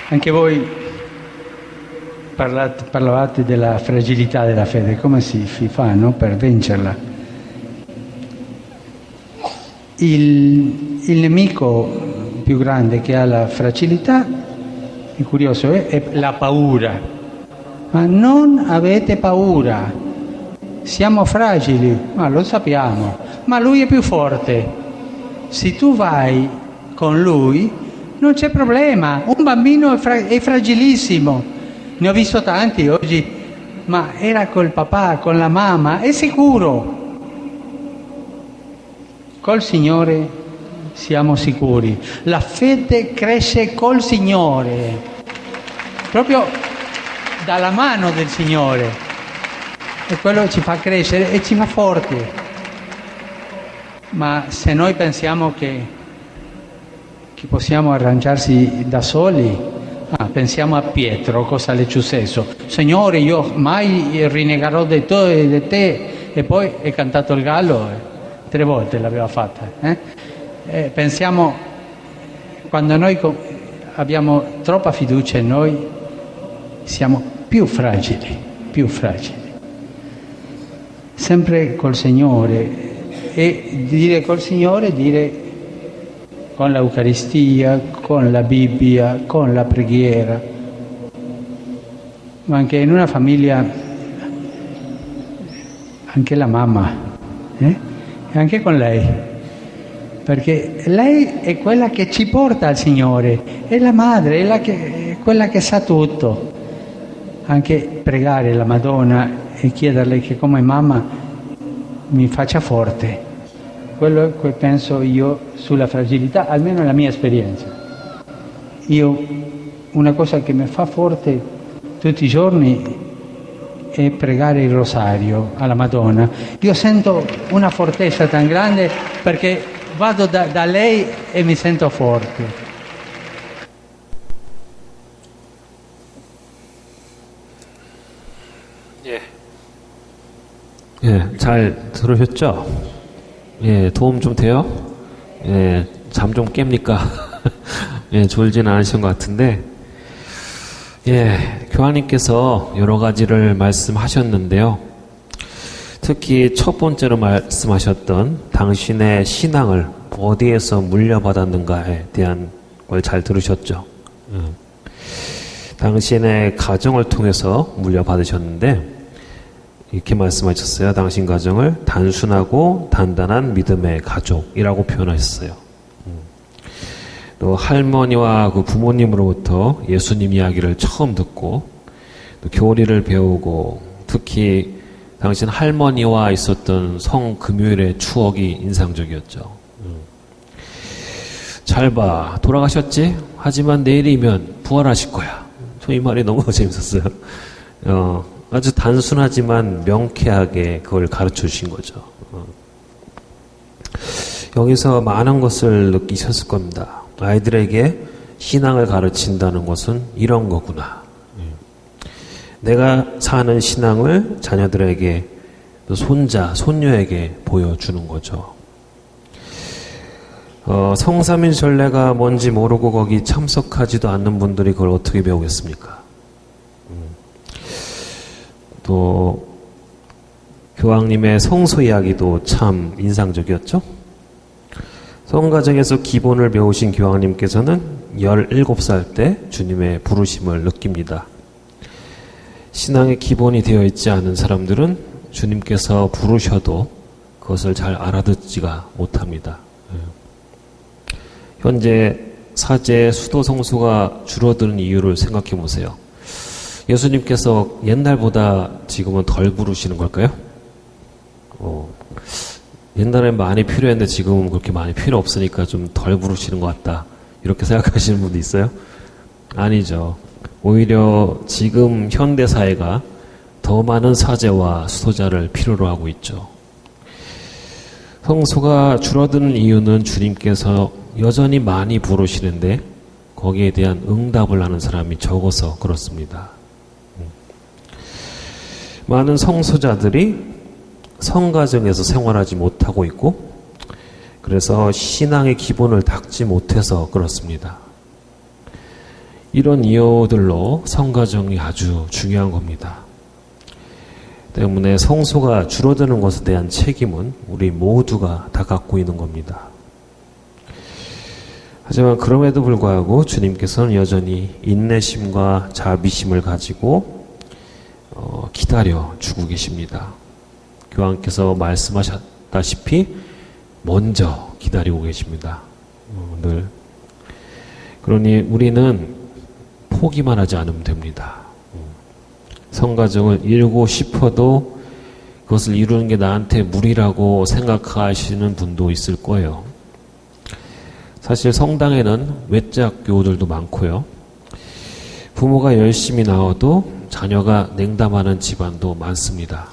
Anche voi parlavate della fragilità della fede, come si fa, no? Per vincerla. Il nemico più grande che ha la fragilità, è curioso, è la paura. Ma non avete paura, siamo fragili, ma lo sappiamo, ma Lui è più forte. Se tu vai con Lui non c'è problema, un bambino è fragilissimo. Ne ho visto tanti oggi, ma era col papà, con la mamma, è sicuro. Col Signore siamo sicuri. La fede cresce col Signore, proprio dalla mano del Signore. E quello ci fa crescere e ci fa forti. Ma se noi pensiamo che possiamo arrangiarsi da soli, pensiamo a Pietro, cosa le è successo. Signore, io mai rinegherò di te, e poi è cantato il gallo, 3 volte l'aveva fatta. Pensiamo, quando noi abbiamo troppa fiducia in noi, siamo più fragili. Sempre col Signore, e dire col Signore, dire con l'Eucaristia, con la Bibbia, con la preghiera. Ma anche in una famiglia, anche la mamma, e anche con lei, perché lei è quella che ci porta al Signore, è la madre, è quella che sa tutto. Anche pregare la Madonna e chiederle che come mamma mi faccia forte, quello che penso io sulla fragilità, almeno la mia esperienza. Io, una cosa che mi fa forte tutti i giorni è pregare il rosario alla Madonna. Io sento una fortezza tan grande perché vado da lei e mi sento forte. 예, 잘 들으셨죠? 예, 도움 좀 돼요? 예, 잠 좀 깹니까? 예, 졸진 않으신 것 같은데, 예, 교황님께서 여러 가지를 말씀하셨는데요. 특히 첫 번째로 말씀하셨던 당신의 신앙을 어디에서 물려받았는가에 대한 걸 잘 들으셨죠? 당신의 가정을 통해서 물려받으셨는데, 이렇게 말씀하셨어요. 당신 가정을 단순하고 단단한 믿음의 가족이라고 표현하셨어요. 또 할머니와 그 부모님으로부터 예수님 이야기를 처음 듣고 또 교리를 배우고 특히 당신 할머니와 있었던 성금요일의 추억이 인상적이었죠. 잘 봐. 돌아가셨지? 하지만 내일이면 부활하실 거야. 저 이 말이 너무 재밌었어요. 아주 단순하지만 명쾌하게 그걸 가르쳐 주신 거죠. 여기서 많은 것을 느끼셨을 겁니다. 아이들에게 신앙을 가르친다는 것은 이런 거구나. 내가 사는 신앙을 자녀들에게 또 손자, 손녀에게 보여주는 거죠. 성삼일 전례가 뭔지 모르고 거기 참석하지도 않는 분들이 그걸 어떻게 배우겠습니까? 또 교황님의 성소 이야기도 참 인상적이었죠. 성가정에서 기본을 배우신 교황님께서는 17살 때 주님의 부르심을 느낍니다. 신앙의 기본이 되어 있지 않은 사람들은 주님께서 부르셔도 그것을 잘 알아듣지가 못합니다. 현재 사제 수도 성수가 줄어드는 이유를 생각해 보세요. 예수님께서 옛날보다 지금은 덜 부르시는 걸까요? 옛날엔 많이 필요했는데 지금은 그렇게 많이 필요 없으니까 좀 덜 부르시는 것 같다. 이렇게 생각하시는 분도 있어요? 아니죠. 오히려 지금 현대사회가 더 많은 사제와 수도자를 필요로 하고 있죠. 성소가 줄어드는 이유는 주님께서 여전히 많이 부르시는데 거기에 대한 응답을 하는 사람이 적어서 그렇습니다. 많은 성소자들이 성가정에서 생활하지 못하고 있고 그래서 신앙의 기본을 닦지 못해서 그렇습니다. 이런 이유들로 성가정이 아주 중요한 겁니다. 때문에 성소가 줄어드는 것에 대한 책임은 우리 모두가 다 갖고 있는 겁니다. 하지만 그럼에도 불구하고 주님께서는 여전히 인내심과 자비심을 가지고 기다려 주고 계십니다. 교황께서 말씀하셨다시피 먼저 기다리고 계십니다. 늘. 그러니 우리는 포기만 하지 않으면 됩니다. 성가정을 이루고 싶어도 그것을 이루는 게 나한테 무리라고 생각하시는 분도 있을 거예요. 사실 성당에는 외짝 교우들도 많고요. 부모가 열심히 나와도 자녀가 냉담하는 집안도 많습니다.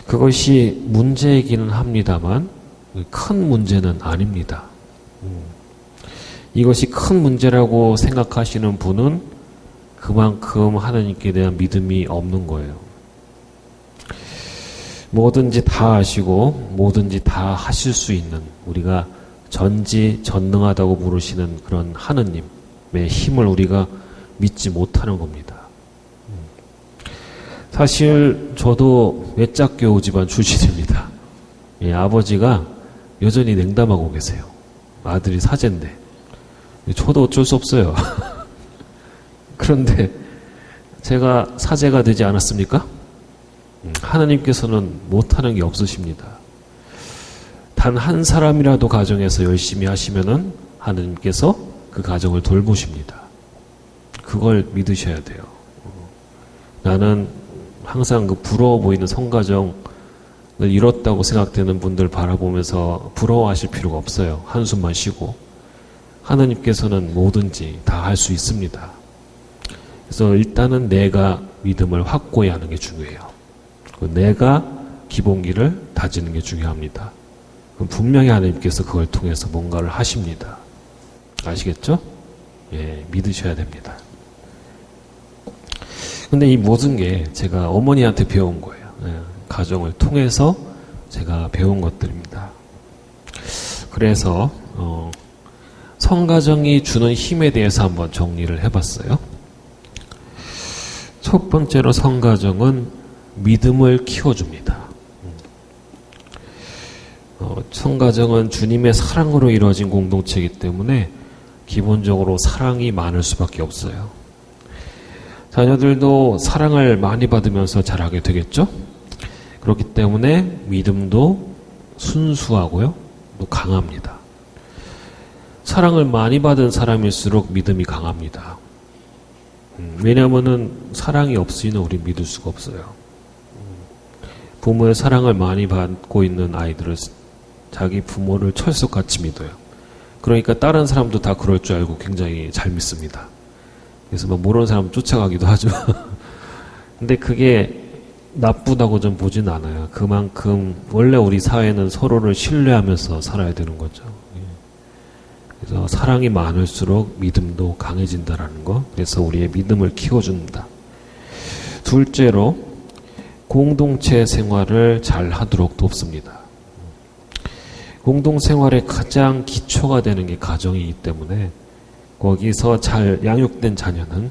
그것이 문제이기는 합니다만 큰 문제는 아닙니다. 이것이 큰 문제라고 생각하시는 분은 그만큼 하나님께 대한 믿음이 없는 거예요. 뭐든지 다 아시고 뭐든지 다 하실 수 있는 우리가 전지전능하다고 부르시는 그런 하느님의 힘을 우리가 믿지 못하는 겁니다. 사실 저도 외짝교우 집안 출신입니다. 예, 아버지가 여전히 냉담하고 계세요. 아들이 사제인데 저도 어쩔 수 없어요. 그런데 제가 사제가 되지 않았습니까? 하나님께서는 못하는 게 없으십니다. 단 한 사람이라도 가정에서 열심히 하시면은 하나님께서 그 가정을 돌보십니다. 그걸 믿으셔야 돼요. 나는 항상 그 부러워 보이는 성가정 이뤘다고 생각되는 분들 바라보면서 부러워하실 필요가 없어요. 한숨만 쉬고. 하나님께서는 뭐든지 다 할 수 있습니다. 그래서 일단은 내가 믿음을 확고히 하는 게 중요해요. 내가 기본기를 다지는 게 중요합니다. 그럼 분명히 하나님께서 그걸 통해서 뭔가를 하십니다. 아시겠죠? 예, 믿으셔야 됩니다. 근데 이 모든 게 제가 어머니한테 배운 거예요. 예, 가정을 통해서 제가 배운 것들입니다. 그래서 성가정이 주는 힘에 대해서 한번 정리를 해봤어요. 첫 번째로 성가정은 믿음을 키워줍니다. 성가정은 주님의 사랑으로 이루어진 공동체이기 때문에 기본적으로 사랑이 많을 수밖에 없어요. 자녀들도 사랑을 많이 받으면서 자라게 되겠죠? 그렇기 때문에 믿음도 순수하고요, 또 강합니다. 사랑을 많이 받은 사람일수록 믿음이 강합니다. 왜냐하면은 사랑이 없이는 우리 믿을 수가 없어요. 부모의 사랑을 많이 받고 있는 아이들은 자기 부모를 철석같이 믿어요. 그러니까 다른 사람도 다 그럴 줄 알고 굉장히 잘 믿습니다. 그래서 막 모르는 사람 쫓아가기도 하죠. 근데 그게 나쁘다고 좀 보진 않아요. 그만큼 원래 우리 사회는 서로를 신뢰하면서 살아야 되는 거죠. 그래서 사랑이 많을수록 믿음도 강해진다라는 거. 그래서 우리의 믿음을 키워준다. 둘째로 공동체 생활을 잘 하도록 돕습니다. 공동생활의 가장 기초가 되는 게 가정이기 때문에 거기서 잘 양육된 자녀는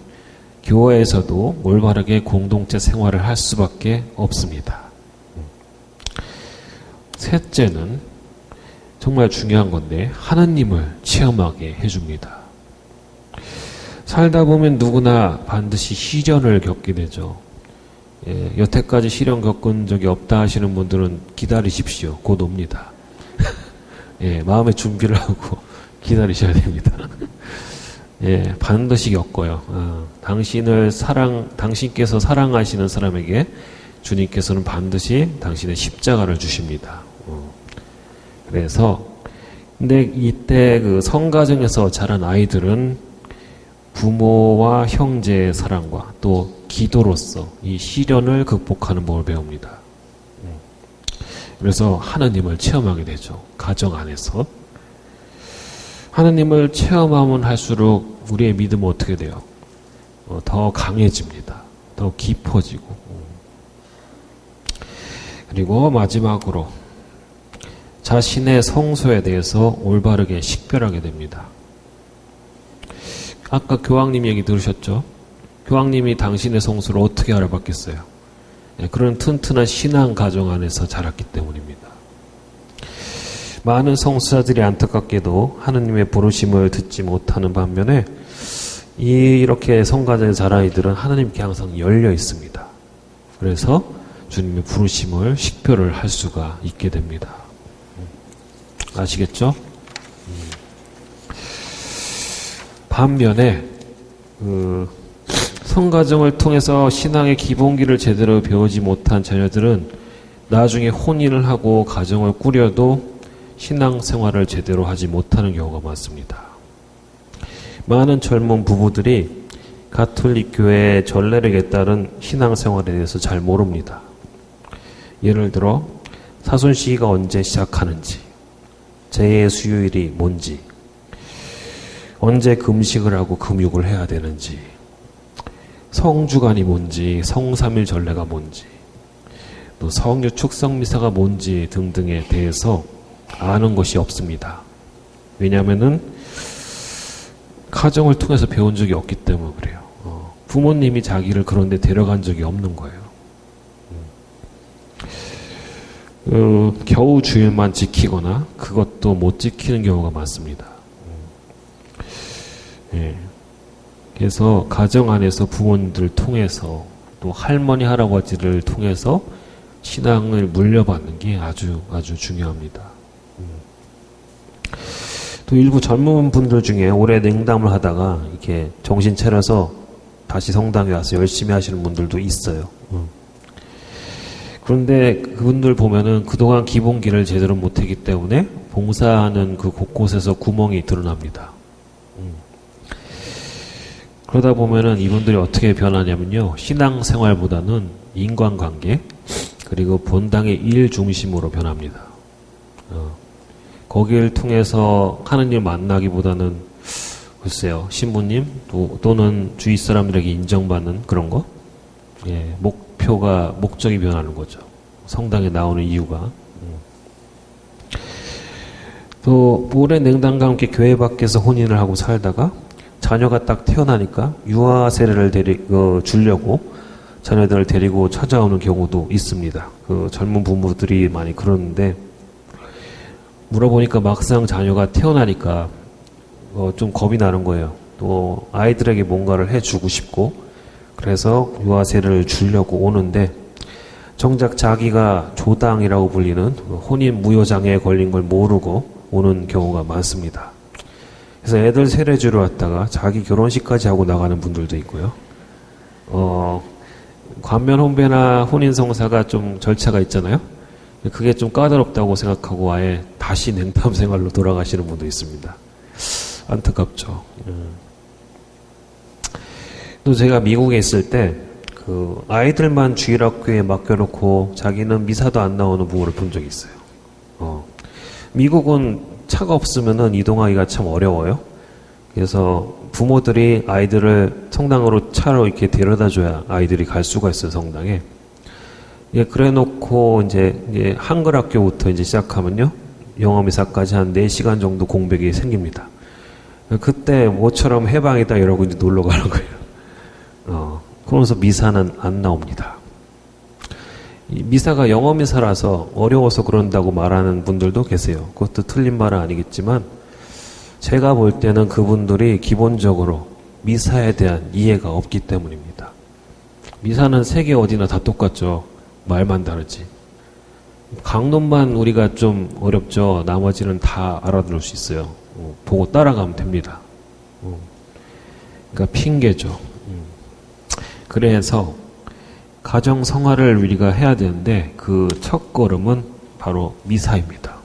교회에서도 올바르게 공동체 생활을 할 수밖에 없습니다. 셋째는 정말 중요한 건데 하나님을 체험하게 해줍니다. 살다 보면 누구나 반드시 시련을 겪게 되죠. 예, 여태까지 시련 겪은 적이 없다 하시는 분들은 기다리십시오. 곧 옵니다. 예, 마음의 준비를 하고 기다리셔야 됩니다. 예, 반드시 겪어요. 당신께서 사랑하시는 사람에게 주님께서는 반드시 당신의 십자가를 주십니다. 그래서, 근데 이때 그 성가정에서 자란 아이들은 부모와 형제의 사랑과 또 기도로서 이 시련을 극복하는 법을 배웁니다. 그래서 하나님을 체험하게 되죠. 가정 안에서. 하나님을 체험하면 할수록 우리의 믿음은 어떻게 돼요? 더 강해집니다. 더 깊어지고. 그리고 마지막으로 자신의 성소에 대해서 올바르게 식별하게 됩니다. 아까 교황님 얘기 들으셨죠? 교황님이 당신의 성소를 어떻게 알아봤겠어요? 그런 튼튼한 신앙 가정 안에서 자랐기 때문입니다. 많은 성수자들이 안타깝게도 하느님의 부르심을 듣지 못하는 반면에 이렇게 성가정에 자란 아이들은 하나님께 항상 열려 있습니다. 그래서 주님의 부르심을 식별을 할 수가 있게 됩니다. 아시겠죠? 반면에 성가정을 통해서 신앙의 기본기를 제대로 배우지 못한 자녀들은 나중에 혼인을 하고 가정을 꾸려도 신앙생활을 제대로 하지 못하는 경우가 많습니다. 많은 젊은 부부들이 가톨릭 교회의 전례를 따른 신앙생활에 대해서 잘 모릅니다. 예를 들어 사순시기가 언제 시작하는지, 제의 수요일이 뭔지, 언제 금식을 하고 금육을 해야 되는지, 성주간이 뭔지, 성삼일 전례가 뭔지, 또 성유 축성미사가 뭔지 등등에 대해서 아는 것이 없습니다. 왜냐하면은 가정을 통해서 배운 적이 없기 때문에 그래요. 부모님이 자기를 그런 데 데려간 적이 없는 거예요. 겨우 주일만 지키거나 그것도 못 지키는 경우가 많습니다. 예. 그래서 가정 안에서 부모님들을 통해서 또 할머니 할아버지를 통해서 신앙을 물려받는 게 아주 중요합니다. 또 일부 젊은 분들 중에 오래 냉담을 하다가 이렇게 정신 차려서 다시 성당에 와서 열심히 하시는 분들도 있어요. 그런데 그분들 보면은 그동안 기본기를 제대로 못했기 때문에 봉사하는 그 곳곳에서 구멍이 드러납니다. 그러다 보면은 이분들이 어떻게 변하냐면요. 신앙생활보다는 인간관계, 그리고 본당의 일 중심으로 변합니다. 거기를 통해서 하느님 만나기보다는 글쎄요, 신부님 또는 주위 사람들에게 인정받는 그런 거, 예, 목적이 변하는 거죠. 성당에 나오는 이유가. 또 오랜 냉담과 함께 교회 밖에서 혼인을 하고 살다가 자녀가 딱 태어나니까 유아 세례를 주려고 자녀들을 데리고 찾아오는 경우도 있습니다. 그 젊은 부모들이 많이 그러는데, 물어보니까 막상 자녀가 태어나니까 좀 겁이 나는 거예요. 또 아이들에게 뭔가를 해주고 싶고, 그래서 유아 세례를 주려고 오는데, 정작 자기가 조당이라고 불리는 혼인 무효장애에 걸린 걸 모르고 오는 경우가 많습니다. 그래서 애들 세례 주러 왔다가 자기 결혼식까지 하고 나가는 분들도 있고요. 관면 혼배나 혼인 성사가 좀 절차가 있잖아요. 그게 좀 까다롭다고 생각하고 아예 다시 냉담 생활로 돌아가시는 분도 있습니다. 안타깝죠. 또 제가 미국에 있을 때 그 아이들만 주일학교에 맡겨놓고 자기는 미사도 안 나오는 부모를 본 적이 있어요. 미국은 차가 없으면은 이동하기가 참 어려워요. 그래서 부모들이 아이들을 성당으로 차로 이렇게 데려다 줘야 아이들이 갈 수가 있어요, 성당에. 예, 그래 놓고 이제 한글 학교부터 이제 시작하면요. 영어미사까지 한 4시간 정도 공백이 생깁니다. 그때 모처럼 해방이다 이러고 이제 놀러 가는 거예요. 그러면서 미사는 안 나옵니다. 이 미사가 영어미사라서 어려워서 그런다고 말하는 분들도 계세요. 그것도 틀린 말은 아니겠지만, 제가 볼 때는 그분들이 기본적으로 미사에 대한 이해가 없기 때문입니다. 미사는 세계 어디나 다 똑같죠. 말만 다르지. 강론만 우리가 좀 어렵죠. 나머지는 다 알아들을 수 있어요. 보고 따라가면 됩니다. 그러니까 핑계죠. 그래서 가정 성화를 우리가 해야 되는데 그 첫 걸음은 바로 미사입니다.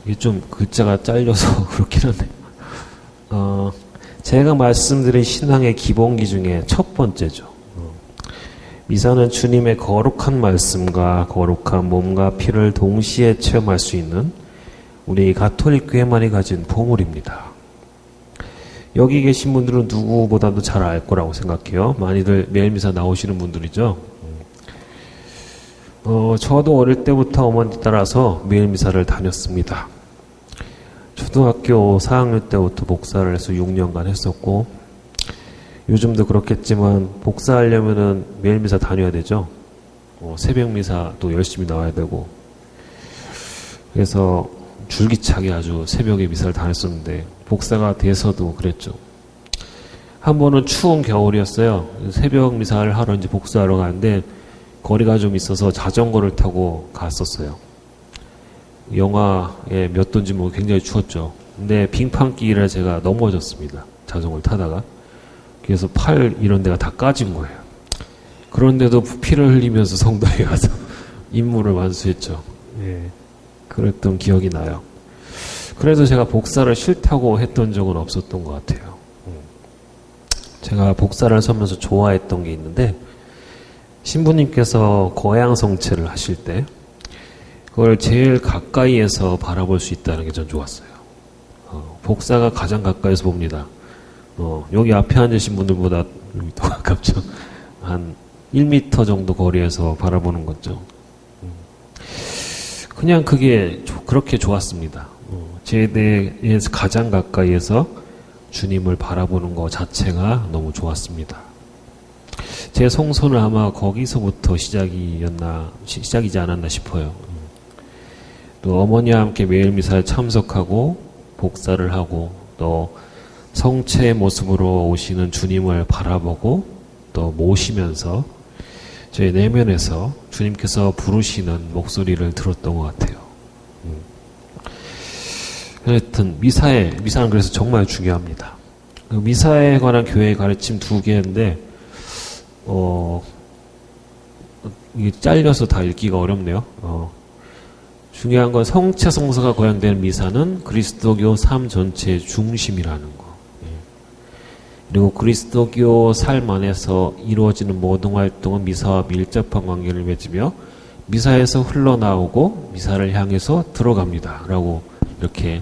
이게 좀 글자가 잘려서 그렇긴 한데, 제가 말씀드린 신앙의 기본기 중에 첫 번째죠. 미사는 주님의 거룩한 말씀과 거룩한 몸과 피를 동시에 체험할 수 있는 우리 가톨릭 교회만이 가진 보물입니다. 여기 계신 분들은 누구보다도 잘 알 거라고 생각해요. 많이들 매일 미사 나오시는 분들이죠. 저도 어릴 때부터 어머니 따라서 매일 미사를 다녔습니다. 초등학교 4학년 때부터 복사를 해서 6년간 했었고, 요즘도 그렇겠지만 복사하려면은 매일 미사 다녀야 되죠. 새벽 미사도 열심히 나와야 되고, 그래서 줄기차게 아주 새벽에 미사를 다녔었는데 복사가 돼서도 그랬죠. 한 번은 추운 겨울이었어요. 새벽 미사를 하러 이제 복사하러 가는데 거리가 좀 있어서 자전거를 타고 갔었어요. 영하에 몇 도인지 뭐 굉장히 추웠죠. 근데 빙판길에 제가 넘어졌습니다. 자전거를 타다가. 그래서 팔 이런 데가 다 까진 거예요. 그런데도 피를 흘리면서 성당에 가서 임무를 완수했죠. 예, 그랬던 기억이 나요. 그래서 제가 복사를 싫다고 했던 적은 없었던 것 같아요. 제가 복사를 서면서 좋아했던 게 있는데, 신부님께서 거양성체를 하실 때 그걸 제일 가까이에서 바라볼 수 있다는 게 전 좋았어요. 복사가 가장 가까이서 봅니다. 여기 앞에 앉으신 분들보다 여기 더 가깝죠. 한 1m 정도 거리에서 바라보는 거죠. 그냥 그게 그렇게 좋았습니다. 제대에서 가장 가까이에서 주님을 바라보는 것 자체가 너무 좋았습니다. 제 성소는 아마 거기서부터 시작이지 않았나 싶어요. 또 어머니와 함께 매일 미사에 참석하고 복사를 하고 또 성체의 모습으로 오시는 주님을 바라보고 또 모시면서 저희 내면에서 주님께서 부르시는 목소리를 들었던 것 같아요. 하여튼 미사는 그래서 정말 중요합니다. 미사에 관한 교회의 가르침 2개인데 이게 잘려서 다 읽기가 어렵네요. 중요한 건 성체 성사가 거양되는 미사는 그리스도교 삶 전체의 중심이라는 거. 그리고 그리스도교 삶 안에서 이루어지는 모든 활동은 미사와 밀접한 관계를 맺으며 미사에서 흘러나오고 미사를 향해서 들어갑니다. 라고 이렇게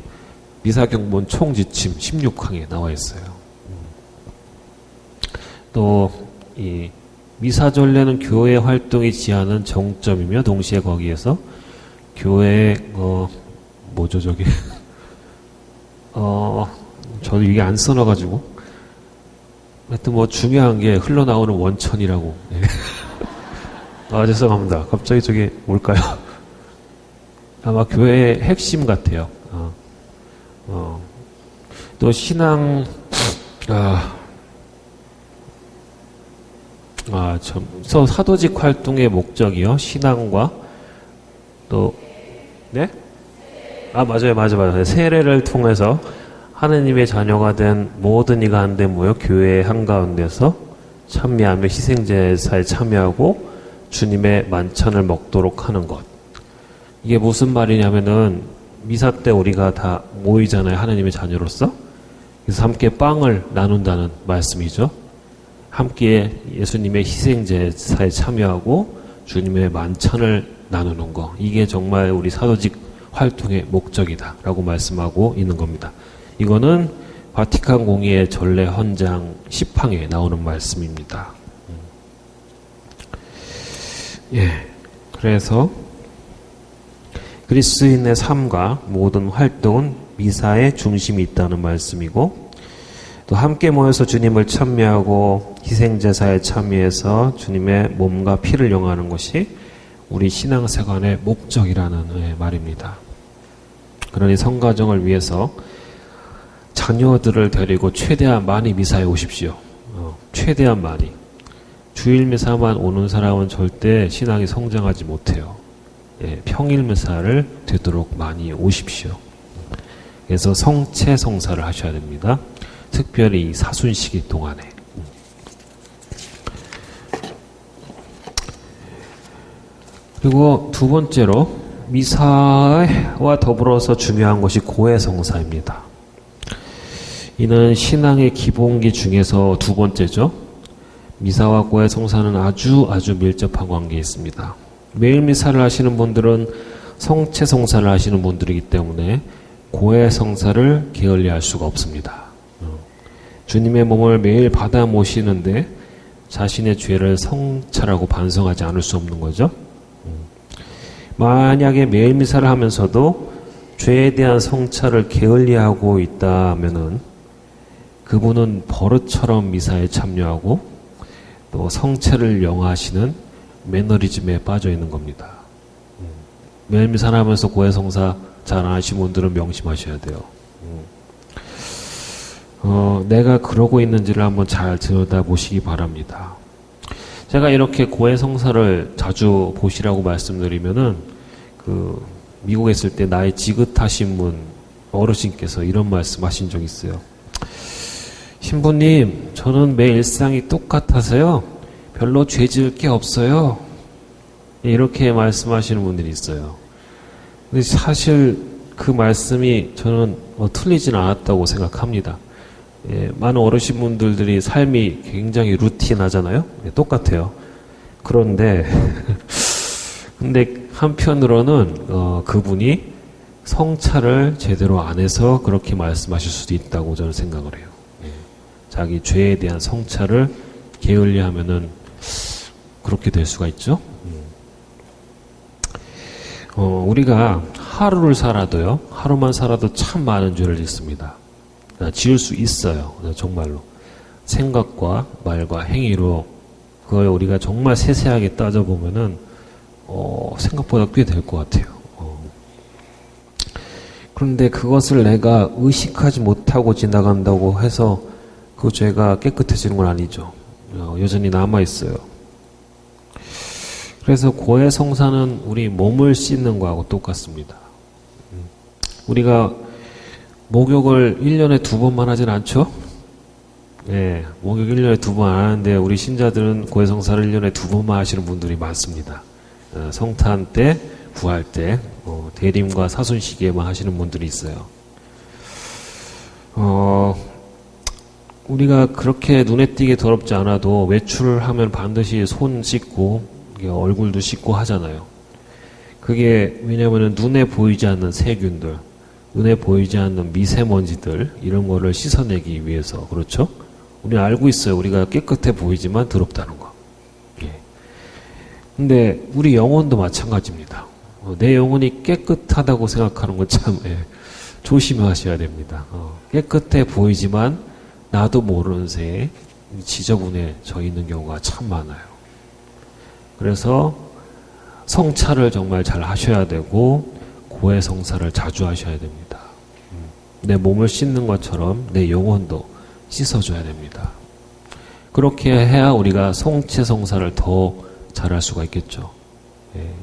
미사경본 총지침 16항에 나와 있어요. 또 이 미사전례는 교회 활동이 지하는 정점이며 동시에 거기에서 교회의 뭐죠 저기 저도 이게 안 써놔가지고 하여튼 뭐 중요한 게 흘러나오는 원천이라고. 죄송합니다. 갑자기 저게 뭘까요? 아마 교회의 핵심 같아요. 또 신앙 사도직 활동의 목적이요. 신앙과 또 네? 맞아요. 세례를 통해서 하느님의 자녀가 된 모든 이가 한데 모여 교회의 한가운데서 참여하며 희생제사에 참여하고 주님의 만찬을 먹도록 하는 것. 이게 무슨 말이냐면은 미사 때 우리가 다 모이잖아요. 하느님의 자녀로서. 그래서 함께 빵을 나눈다는 말씀이죠. 함께 예수님의 희생제사에 참여하고 주님의 만찬을 나누는 거. 이게 정말 우리 사도직 활동의 목적이다라고 말씀하고 있는 겁니다. 이거는 바티칸 공의회 전례 헌장 10항에 나오는 말씀입니다. 그래서 그리스도인의 삶과 모든 활동은 미사의 중심이 있다는 말씀이고, 또 함께 모여서 주님을 참여하고 희생제사에 참여해서 주님의 몸과 피를 영하는 것이 우리 신앙생활의 목적이라는 말입니다. 그러니 성가정을 위해서 자녀들을 데리고 최대한 많이 미사에 오십시오. 최대한 많이. 주일 미사만 오는 사람은 절대 신앙이 성장하지 못해요. 평일 미사를 되도록 많이 오십시오. 그래서 성체 성사를 하셔야 됩니다. 특별히 사순시기 동안에. 그리고 두 번째로 미사와 더불어서 중요한 것이 고해성사입니다. 이는 신앙의 기본기 중에서 두 번째죠. 미사와 고해성사는 아주 밀접한 관계에 있습니다. 매일 미사를 하시는 분들은 성체성사를 하시는 분들이기 때문에 고해성사를 게을리할 수가 없습니다. 주님의 몸을 매일 받아 모시는데 자신의 죄를 성찰하고 반성하지 않을 수 없는 거죠. 만약에 매일 미사를 하면서도 죄에 대한 성찰을 게을리하고 있다면은 그분은 버릇처럼 미사에 참여하고 또 성체를 영화하시는 매너리즘에 빠져 있는 겁니다. 매일 미사를 하면서 고해성사 잘 안 하시는 분들은 명심하셔야 돼요. 내가 그러고 있는지를 한번 잘 들여다보시기 바랍니다. 제가 이렇게 고해성사를 자주 보시라고 말씀드리면은 미국에 있을 때 나의 지긋하신 분 어르신께서 이런 말씀하신 적이 있어요. 신부님, 저는 매 일상이 똑같아서요. 별로 죄 지을 게 없어요. 이렇게 말씀하시는 분들이 있어요. 근데 사실 그 말씀이 저는 틀리진 않았다고 생각합니다. 많은 어르신분들이 삶이 굉장히 루틴하잖아요. 똑같아요. 그런데 근데 한편으로는 그분이 성찰을 제대로 안 해서 그렇게 말씀하실 수도 있다고 저는 생각을 해요. 자기 죄에 대한 성찰을 게을리하면은 그렇게 될 수가 있죠. 우리가 하루를 살아도요, 하루만 살아도 참 많은 죄를 짓습니다. 지을 수 있어요. 정말로. 생각과 말과 행위로 그걸 우리가 정말 세세하게 따져보면은 생각보다 꽤 될 것 같아요. 그런데 그것을 내가 의식하지 못하고 지나간다고 해서 그 죄가 깨끗해지는 건 아니죠. 여전히 남아있어요. 그래서 고해성사는 우리 몸을 씻는 거하고 똑같습니다. 우리가 목욕을 1년에 2번만 하진 않죠? 예, 목욕 1년에 2번 안 하는데 우리 신자들은 고해성사를 1년에 2번만 하시는 분들이 많습니다. 성탄 때, 구할 때, 대림과 사순 시기에만 하시는 분들이 있어요. 우리가 그렇게 눈에 띄게 더럽지 않아도 외출을 하면 반드시 손 씻고 얼굴도 씻고 하잖아요. 그게 왜냐하면 눈에 보이지 않는 세균들, 눈에 보이지 않는 미세먼지들 이런 거를 씻어내기 위해서. 그렇죠? 우리는 알고 있어요. 우리가 깨끗해 보이지만 더럽다는 거. 예. 근데 우리 영혼도 마찬가지입니다. 내 영혼이 깨끗하다고 생각하는 건 참 조심하셔야 됩니다. 깨끗해 보이지만 나도 모르는 새에 지저분해져 있는 경우가 참 많아요. 그래서 성찰을 정말 잘 하셔야 되고 고해성사를 자주 하셔야 됩니다. 내 몸을 씻는 것처럼 내 영혼도 씻어줘야 됩니다. 그렇게 해야 우리가 성체성사를 더 잘할 수가 있겠죠.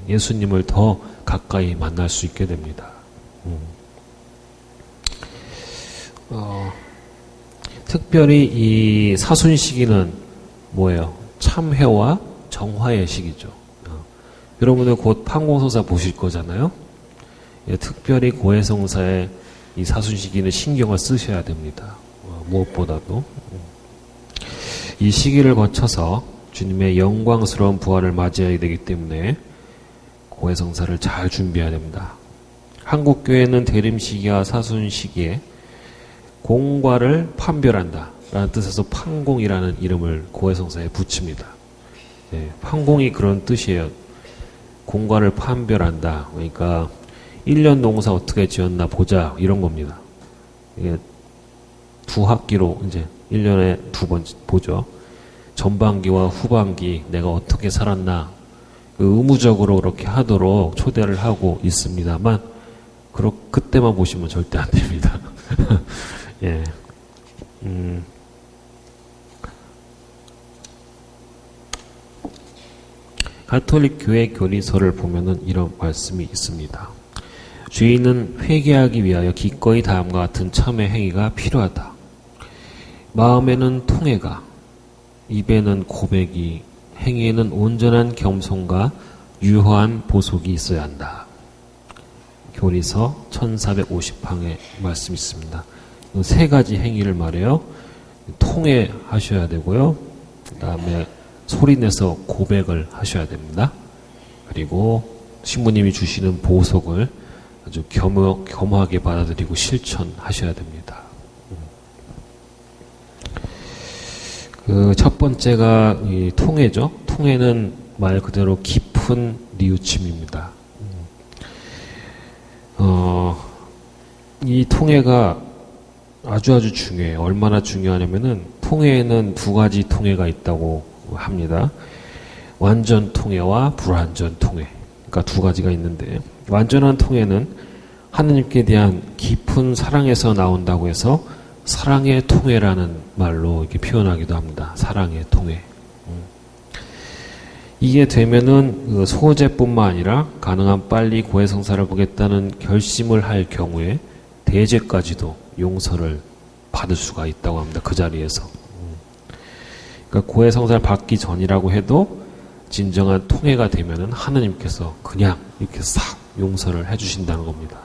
예수님을 더 가까이 만날 수 있게 됩니다. 특별히 이 사순 시기는 뭐예요? 참회와 정화의 시기죠. 여러분들 곧 판공성사 보실 거잖아요. 특별히 고해성사에 이 사순 시기는 신경을 쓰셔야 됩니다. 무엇보다도 이 시기를 거쳐서 주님의 영광스러운 부활을 맞이해야 되기 때문에 고해성사를 잘 준비해야 됩니다. 한국교회는 대림 시기와 사순 시기에 공과를 판별한다 라는 뜻에서 판공이라는 이름을 고해성사에 붙입니다. 판공이 그런 뜻이에요. 공과를 판별한다. 그러니까 1년 농사 어떻게 지었나 보자 이런 겁니다. 이게 두 학기로 이제 1년에 2번 보죠. 전반기와 후반기 내가 어떻게 살았나 의무적으로 그렇게 하도록 초대를 하고 있습니다만 그때만 보시면 절대 안 됩니다. 예. 가톨릭 교회 교리서를 보면은 이런 말씀이 있습니다. 죄인은 회개하기 위하여 기꺼이 다음과 같은 참회 행위가 필요하다. 마음에는 통회가, 입에는 고백이, 행위에는 온전한 겸손과 유효한 보속이 있어야 한다. 교리서 1450항에 말씀이 있습니다. 세 가지 행위를 말해요. 통회하셔야 되고요. 그 다음에 소리내서 고백을 하셔야 됩니다. 그리고 신부님이 주시는 보석을 아주 겸허하게 받아들이고 실천하셔야 됩니다. 그 첫 번째가 이 통회죠. 통회는 말 그대로 깊은 뉘우침입니다. 이 통회가 아주 중요해요. 얼마나 중요하냐면은 통회에는 두 가지 통회가 있다고 합니다. 완전 통회와 불완전 통회. 그러니까 두 가지가 있는데 완전한 통회는 하느님께 대한 깊은 사랑에서 나온다고 해서 사랑의 통회라는 말로 이렇게 표현하기도 합니다. 사랑의 통회. 이게 되면은 그 소제뿐만 아니라 가능한 빨리 고해성사를 보겠다는 결심을 할 경우에 대죄까지도 용서를 받을 수가 있다고 합니다. 그 자리에서. 그러니까 고해성사를 받기 전이라고 해도 진정한 통회가 되면은 하느님께서 그냥 이렇게 싹 용서를 해주신다는 겁니다.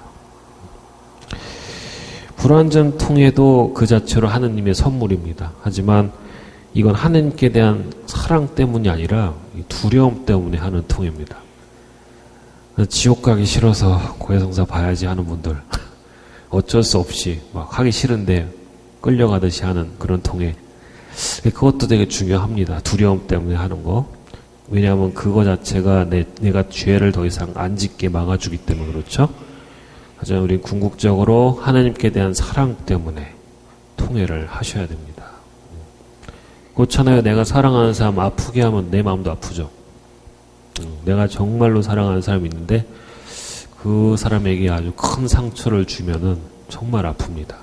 불완전 통회도 그 자체로 하느님의 선물입니다. 하지만 이건 하느님께 대한 사랑 때문이 아니라 두려움 때문에 하는 통회입니다. 지옥 가기 싫어서 고해성사 봐야지 하는 분들 어쩔 수 없이 막 하기 싫은데 끌려가듯이 하는 그런 통회. 그것도 되게 중요합니다. 두려움 때문에 하는 거. 왜냐하면 그거 자체가 내가 죄를 더 이상 안 짓게 막아주기 때문에 그렇죠. 하지만 우리 궁극적으로 하나님께 대한 사랑 때문에 통회를 하셔야 됩니다. 그렇잖아요. 내가 사랑하는 사람 아프게 하면 내 마음도 아프죠. 내가 정말로 사랑하는 사람이 있는데 그 사람에게 아주 큰 상처를 주면은 정말 아픕니다.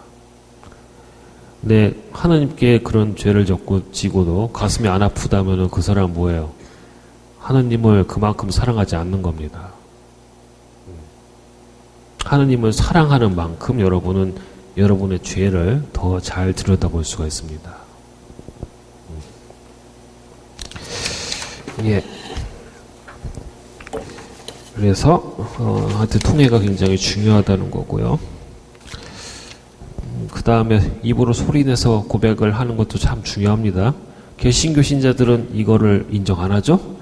근데 하나님께 그런 죄를 지고도 가슴이 안 아프다면은 그 사람은 뭐예요? 하나님을 그만큼 사랑하지 않는 겁니다. 하나님을 사랑하는 만큼 여러분은 여러분의 죄를 더 잘 들여다볼 수가 있습니다. 예. 그래서 하여튼 통해가 굉장히 중요하다는 거고요. 그 다음에 입으로 소리내서 고백을 하는 것도 참 중요합니다. 개신교 신자들은 이거를 인정 안 하죠?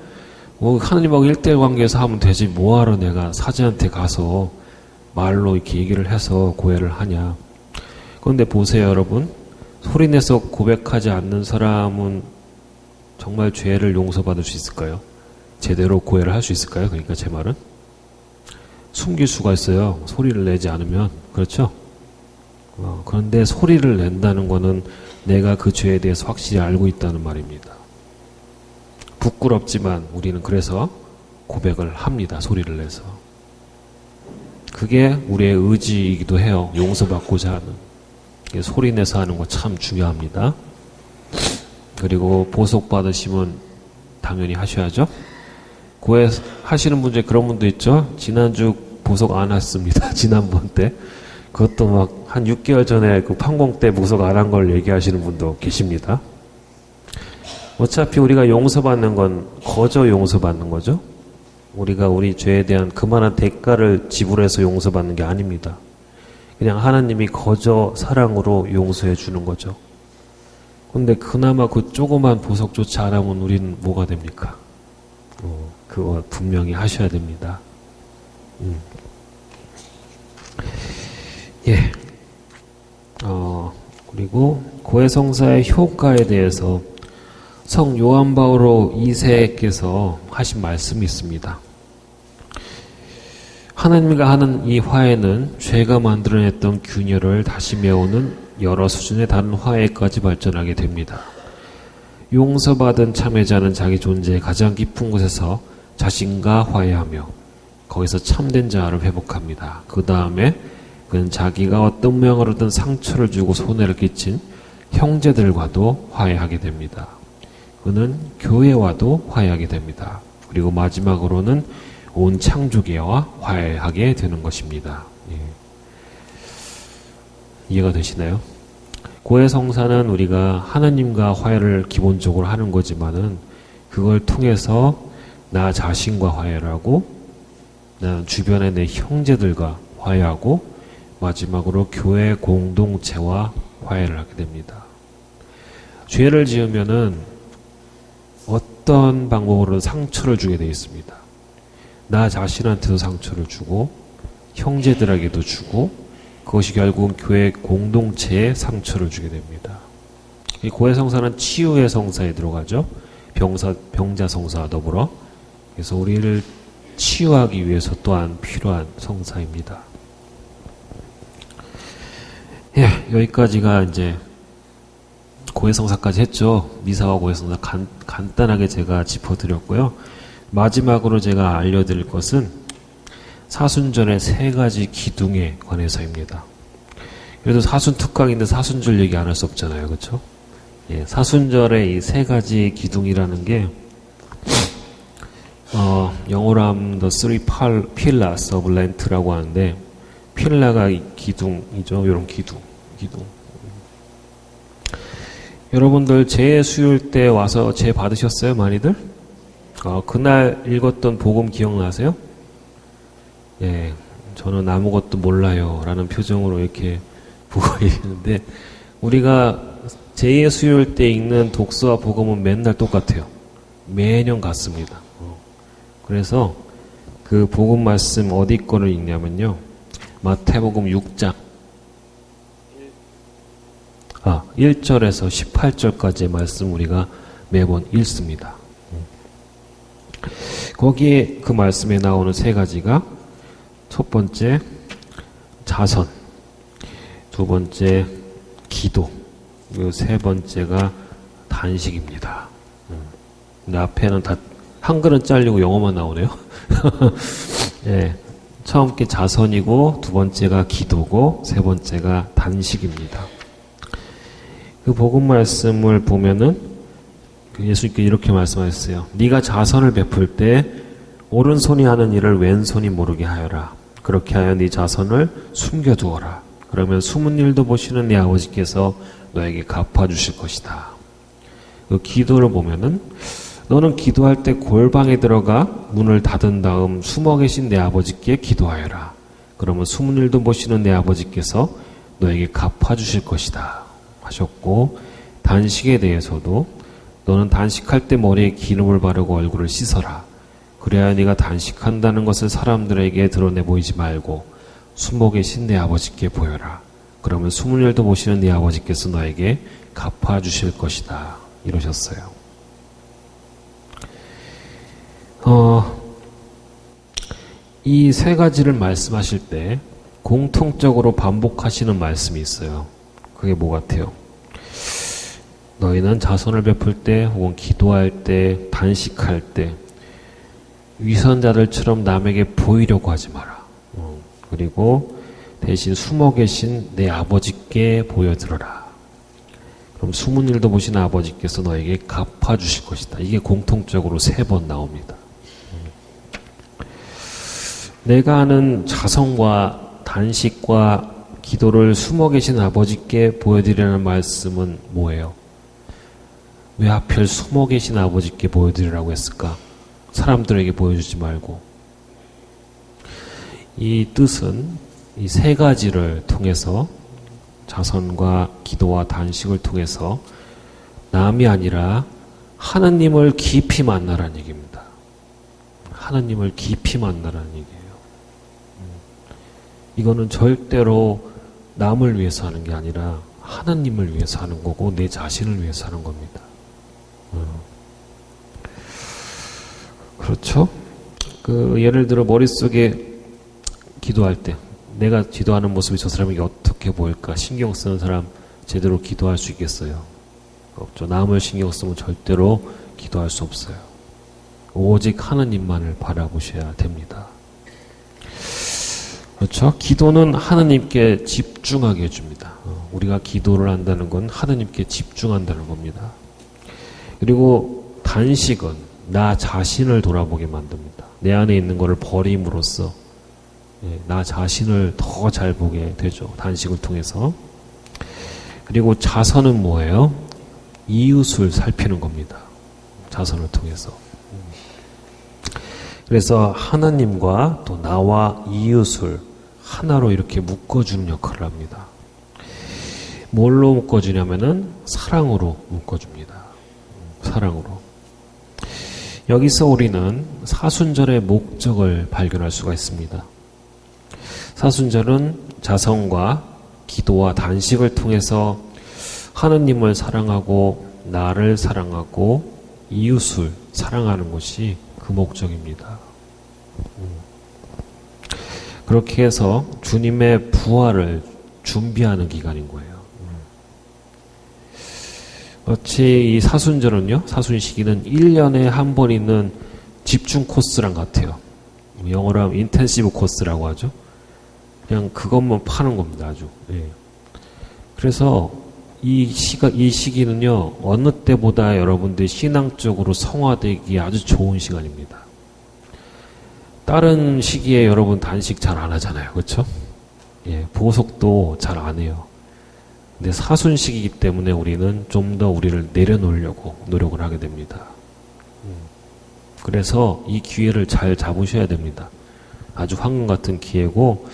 하나님하고 1대1 관계에서 하면 되지, 뭐하러 내가 사제한테 가서 말로 이렇게 얘기를 해서 고해를 하냐. 그런데 보세요, 여러분. 소리내서 고백하지 않는 사람은 정말 죄를 용서받을 수 있을까요? 제대로 고해를 할 수 있을까요? 그러니까 제 말은 숨길 수가 있어요. 소리를 내지 않으면. 그렇죠? 그런데 소리를 낸다는 거는 내가 그 죄에 대해서 확실히 알고 있다는 말입니다. 부끄럽지만 우리는 그래서 고백을 합니다. 소리를 내서. 그게 우리의 의지이기도 해요. 용서받고자 하는. 소리 내서 하는 거 참 중요합니다. 그리고 보석 받으시면 당연히 하셔야죠. 고해 하시는 분 중에 그런 분도 있죠. 지난주 보석 안 왔습니다. 지난번 때. 그것도 막 한 6개월 전에 그 판공 때 보석 안 한 걸 얘기하시는 분도 계십니다. 어차피 우리가 용서받는 건 거저 용서받는 거죠. 우리가 우리 죄에 대한 그만한 대가를 지불해서 용서받는 게 아닙니다. 그냥 하나님이 거저 사랑으로 용서해 주는 거죠. 근데 그나마 그 조그만 보석조차 안 하면 우리는 뭐가 됩니까? 그거 분명히 하셔야 됩니다. 예. 그리고 고해성사의 효과에 대해서 성 요한 바오로 2세께서 하신 말씀이 있습니다. 하나님과 하는 이 화해는 죄가 만들어냈던 균열을 다시 메우는 여러 수준의 다른 화해까지 발전하게 됩니다. 용서받은 참회자는 자기 존재의 가장 깊은 곳에서 자신과 화해하며 거기서 참된 자아를 회복합니다. 그 다음에 그는 자기가 어떤 모양으로든 상처를 주고 손해를 끼친 형제들과도 화해하게 됩니다. 그는 교회와도 화해하게 됩니다. 그리고 마지막으로는 온 창조계와 화해하게 되는 것입니다. 예. 이해가 되시나요? 고해성사는 우리가 하나님과 화해를 기본적으로 하는 거지만은 그걸 통해서 나 자신과 화해를 하고 나는 주변의 내 형제들과 화해하고 마지막으로 교회 공동체와 화해를 하게 됩니다. 죄를 지으면은 어떤 방법으로든 상처를 주게 되어 있습니다. 나 자신한테도 상처를 주고 형제들에게도 주고 그것이 결국은 교회 공동체에 상처를 주게 됩니다. 이 고해성사는 치유의 성사에 들어가죠. 병자성사와 더불어. 그래서 우리를 치유하기 위해서 또한 필요한 성사입니다. 예, 여기까지가 이제 고해성사까지 했죠. 미사와 고해성사 간단하게 제가 짚어드렸고요. 마지막으로 제가 알려드릴 것은 사순절의 3가지 기둥에 관해서입니다. 그래도 사순특강인데 사순절 얘기 안 할 수 없잖아요. 그렇죠? 예, 사순절의 이 3가지 기둥이라는 게 영어로 하면 The Three Pillars of Lent라고 하는데 필라가 이 기둥이죠. 이런 기둥. 여러분들 제 수요일 때 와서 제 받으셨어요? 많이들? 그날 읽었던 복음 기억나세요? 예, 저는 아무것도 몰라요 라는 표정으로 이렇게 보고 있는데 우리가 제2의 수요일 때 읽는 독서와 복음은 맨날 똑같아요. 매년 같습니다. 그래서 그 복음 말씀 어디 거를 읽냐면요. 마태복음 6장 1절에서 18절까지의 말씀 우리가 매번 읽습니다. 거기에 그 말씀에 나오는 3가지가 첫 번째 자선, 두 번째 기도, 그리고 3번째가 단식입니다. 근데 앞에는 다 한글은 잘리고 영어만 나오네요. 예, 처음 게 자선이고 두 번째가 기도고 3번째가 단식입니다. 그 복음 말씀을 보면은 예수님께 이렇게 말씀하셨어요. 네가 자선을 베풀 때 오른손이 하는 일을 왼손이 모르게 하여라. 그렇게 하여 네 자선을 숨겨두어라. 그러면 숨은 일도 보시는 네 아버지께서 너에게 갚아주실 것이다. 그 기도를 보면은 너는 기도할 때 골방에 들어가 문을 닫은 다음 숨어 계신 내 아버지께 기도하여라. 그러면 숨은 일도 보시는 내 아버지께서 너에게 갚아주실 것이다 하셨고, 단식에 대해서도 너는 단식할 때 머리에 기름을 바르고 얼굴을 씻어라. 그래야 네가 단식한다는 것을 사람들에게 드러내 보이지 말고 숨어 계신 내 아버지께 보여라. 그러면 숨은 일도 보시는 네 아버지께서 너에게 갚아주실 것이다 이러셨어요. 이 세 가지를 말씀하실 때 공통적으로 반복하시는 말씀이 있어요. 그게 뭐 같아요? 너희는 자선을 베풀 때 혹은 기도할 때 단식할 때 위선자들처럼 남에게 보이려고 하지 마라. 그리고 대신 숨어 계신 내 아버지께 보여드려라. 그럼 숨은 일도 보신 아버지께서 너에게 갚아주실 것이다. 이게 공통적으로 3번 나옵니다. 내가 하는 자성과 단식과 기도를 숨어 계신 아버지께 보여드리라는 말씀은 뭐예요? 왜 하필 숨어 계신 아버지께 보여드리라고 했을까? 사람들에게 보여주지 말고. 이 뜻은 이 3가지를 통해서, 자선과 기도와 단식을 통해서 남이 아니라 하나님을 깊이 만나라는 얘기입니다. 하나님을 깊이 만나라는 얘기예요. 이거는 절대로 남을 위해서 하는 게 아니라 하나님을 위해서 하는 거고 내 자신을 위해서 하는 겁니다. 그렇죠? 예를 들어 머릿속에 기도할 때 내가 기도하는 모습이 저 사람에게 어떻게 보일까 신경 쓰는 사람 제대로 기도할 수 있겠어요? 없죠. 남을 신경 쓰면 절대로 기도할 수 없어요. 오직 하나님만을 바라보셔야 됩니다. 그렇죠? 기도는 하나님께 집중하게 해줍니다. 우리가 기도를 한다는 건 하나님께 집중한다는 겁니다. 그리고 단식은 나 자신을 돌아보게 만듭니다. 내 안에 있는 것을 버림으로써 나 자신을 더 잘 보게 되죠. 단식을 통해서. 그리고 자선은 뭐예요? 이웃을 살피는 겁니다. 자선을 통해서. 그래서 하나님과 또 나와 이웃을 하나로 이렇게 묶어주는 역할을 합니다. 뭘로 묶어주냐면은 사랑으로 묶어줍니다. 사랑으로. 여기서 우리는 사순절의 목적을 발견할 수가 있습니다. 사순절은 자성과 기도와 단식을 통해서 하느님을 사랑하고 나를 사랑하고 이웃을 사랑하는 것이 그 목적입니다. 그렇게 해서 주님의 부활을 준비하는 기간인 거예요. 마치 이 사순절은요, 사순시기는 1년에 한 번 있는 집중 코스랑 같아요. 영어로 하면 인텐시브 코스라고 하죠. 그냥 그것만 파는 겁니다, 아주. 예. 그래서 이 시기는요, 어느 때보다 여러분들이 신앙적으로 성화되기에 아주 좋은 시간입니다. 다른 시기에 여러분 단식 잘 안 하잖아요. 그렇죠? 예, 보석도 잘 안 해요. 근데 사순 시기이기 때문에 우리는 좀 더 우리를 내려놓으려고 노력을 하게 됩니다. 그래서 이 기회를 잘 잡으셔야 됩니다. 아주 황금 같은 기회고,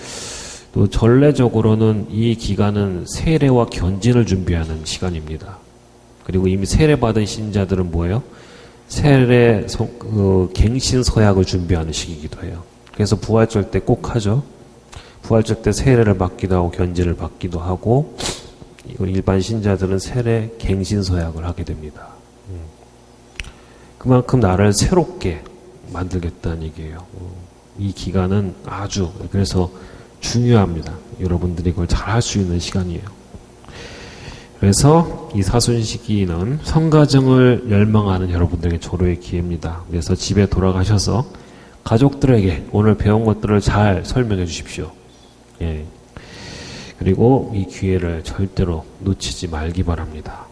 또 전례적으로는 이 기간은 세례와 견진을 준비하는 시간입니다. 그리고 이미 세례 받은 신자들은 뭐예요? 세례 갱신 서약을 준비하는 시기이기도 해요. 그래서 부활절 때 꼭 하죠. 부활절 때 세례를 받기도 하고 견진을 받기도 하고, 이걸 일반 신자들은 세례 갱신 서약을 하게 됩니다. 그만큼 나를 새롭게 만들겠다는 얘기예요. 이 기간은 아주 그래서 중요합니다. 여러분들이 그걸 잘 할 수 있는 시간이에요. 그래서 이 사순 시기는 성가정을 열망하는 여러분들에게 조로의 기회입니다. 그래서 집에 돌아가셔서 가족들에게 오늘 배운 것들을 잘 설명해 주십시오. 예. 그리고 이 기회를 절대로 놓치지 말기 바랍니다.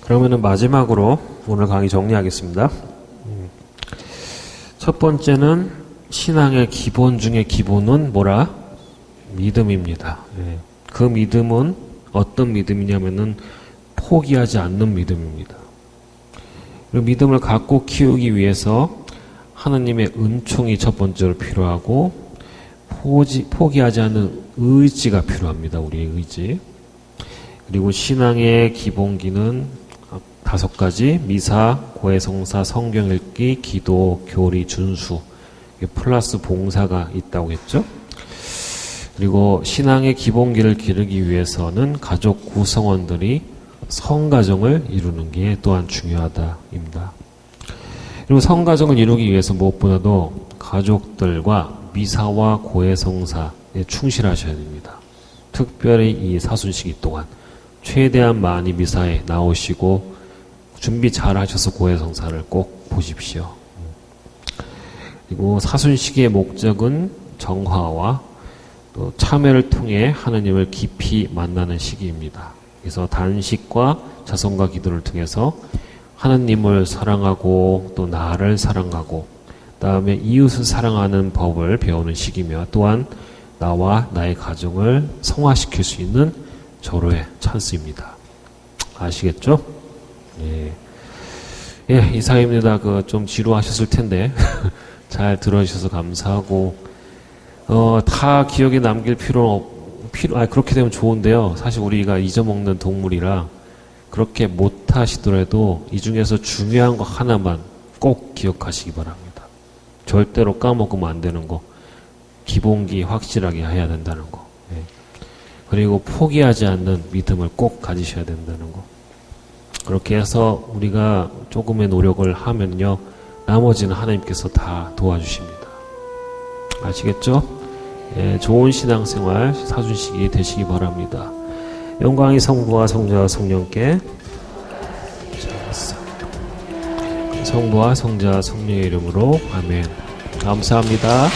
그러면은 마지막으로 오늘 강의 정리하겠습니다. 첫 번째는 신앙의 기본 중에 기본은 뭐라? 믿음입니다. 예. 그 믿음은 어떤 믿음이냐면은 포기하지 않는 믿음입니다. 그리고 믿음을 갖고 키우기 위해서 하나님의 은총이 첫 번째로 필요하고 포기하지 않는 의지가 필요합니다. 우리의 의지. 그리고 신앙의 기본기는 5가지: 미사, 고해성사, 성경 읽기, 기도, 교리, 준수, 플러스 봉사가 있다고 했죠. 그리고 신앙의 기본기를 기르기 위해서는 가족 구성원들이 성가정을 이루는 게 또한 중요하다입니다. 그리고 성가정을 이루기 위해서 무엇보다도 가족들과 미사와 고해성사에 충실하셔야 됩니다. 특별히 이 사순시기 동안 최대한 많이 미사에 나오시고 준비 잘 하셔서 고해성사를 꼭 보십시오. 그리고 사순시기의 목적은 정화와 또 참회를 통해 하나님을 깊이 만나는 시기입니다. 그래서 단식과 자성과 기도를 통해서 하나님을 사랑하고 또 나를 사랑하고 다음에 이웃을 사랑하는 법을 배우는 시기며 또한 나와 나의 가정을 성화시킬 수 있는 절호의 찬스입니다. 아시겠죠? 예. 예, 이상입니다. 좀 지루하셨을 텐데 잘 들어주셔서 감사하고 다 기억에 남길 그렇게 되면 좋은데요. 사실 우리가 잊어먹는 동물이라 그렇게 못하시더라도 이 중에서 중요한 거 하나만 꼭 기억하시기 바랍니다. 절대로 까먹으면 안 되는 거, 기본기 확실하게 해야 된다는 거. 예. 그리고 포기하지 않는 믿음을 꼭 가지셔야 된다는 거. 그렇게 해서 우리가 조금의 노력을 하면요, 나머지는 하나님께서 다 도와주십니다. 아시겠죠? 예, 좋은 신앙생활 사순시기 되시기 바랍니다. 영광이 성부와 성자와 성령께, 성부와 성자 성령의 이름으로 아멘. 감사합니다.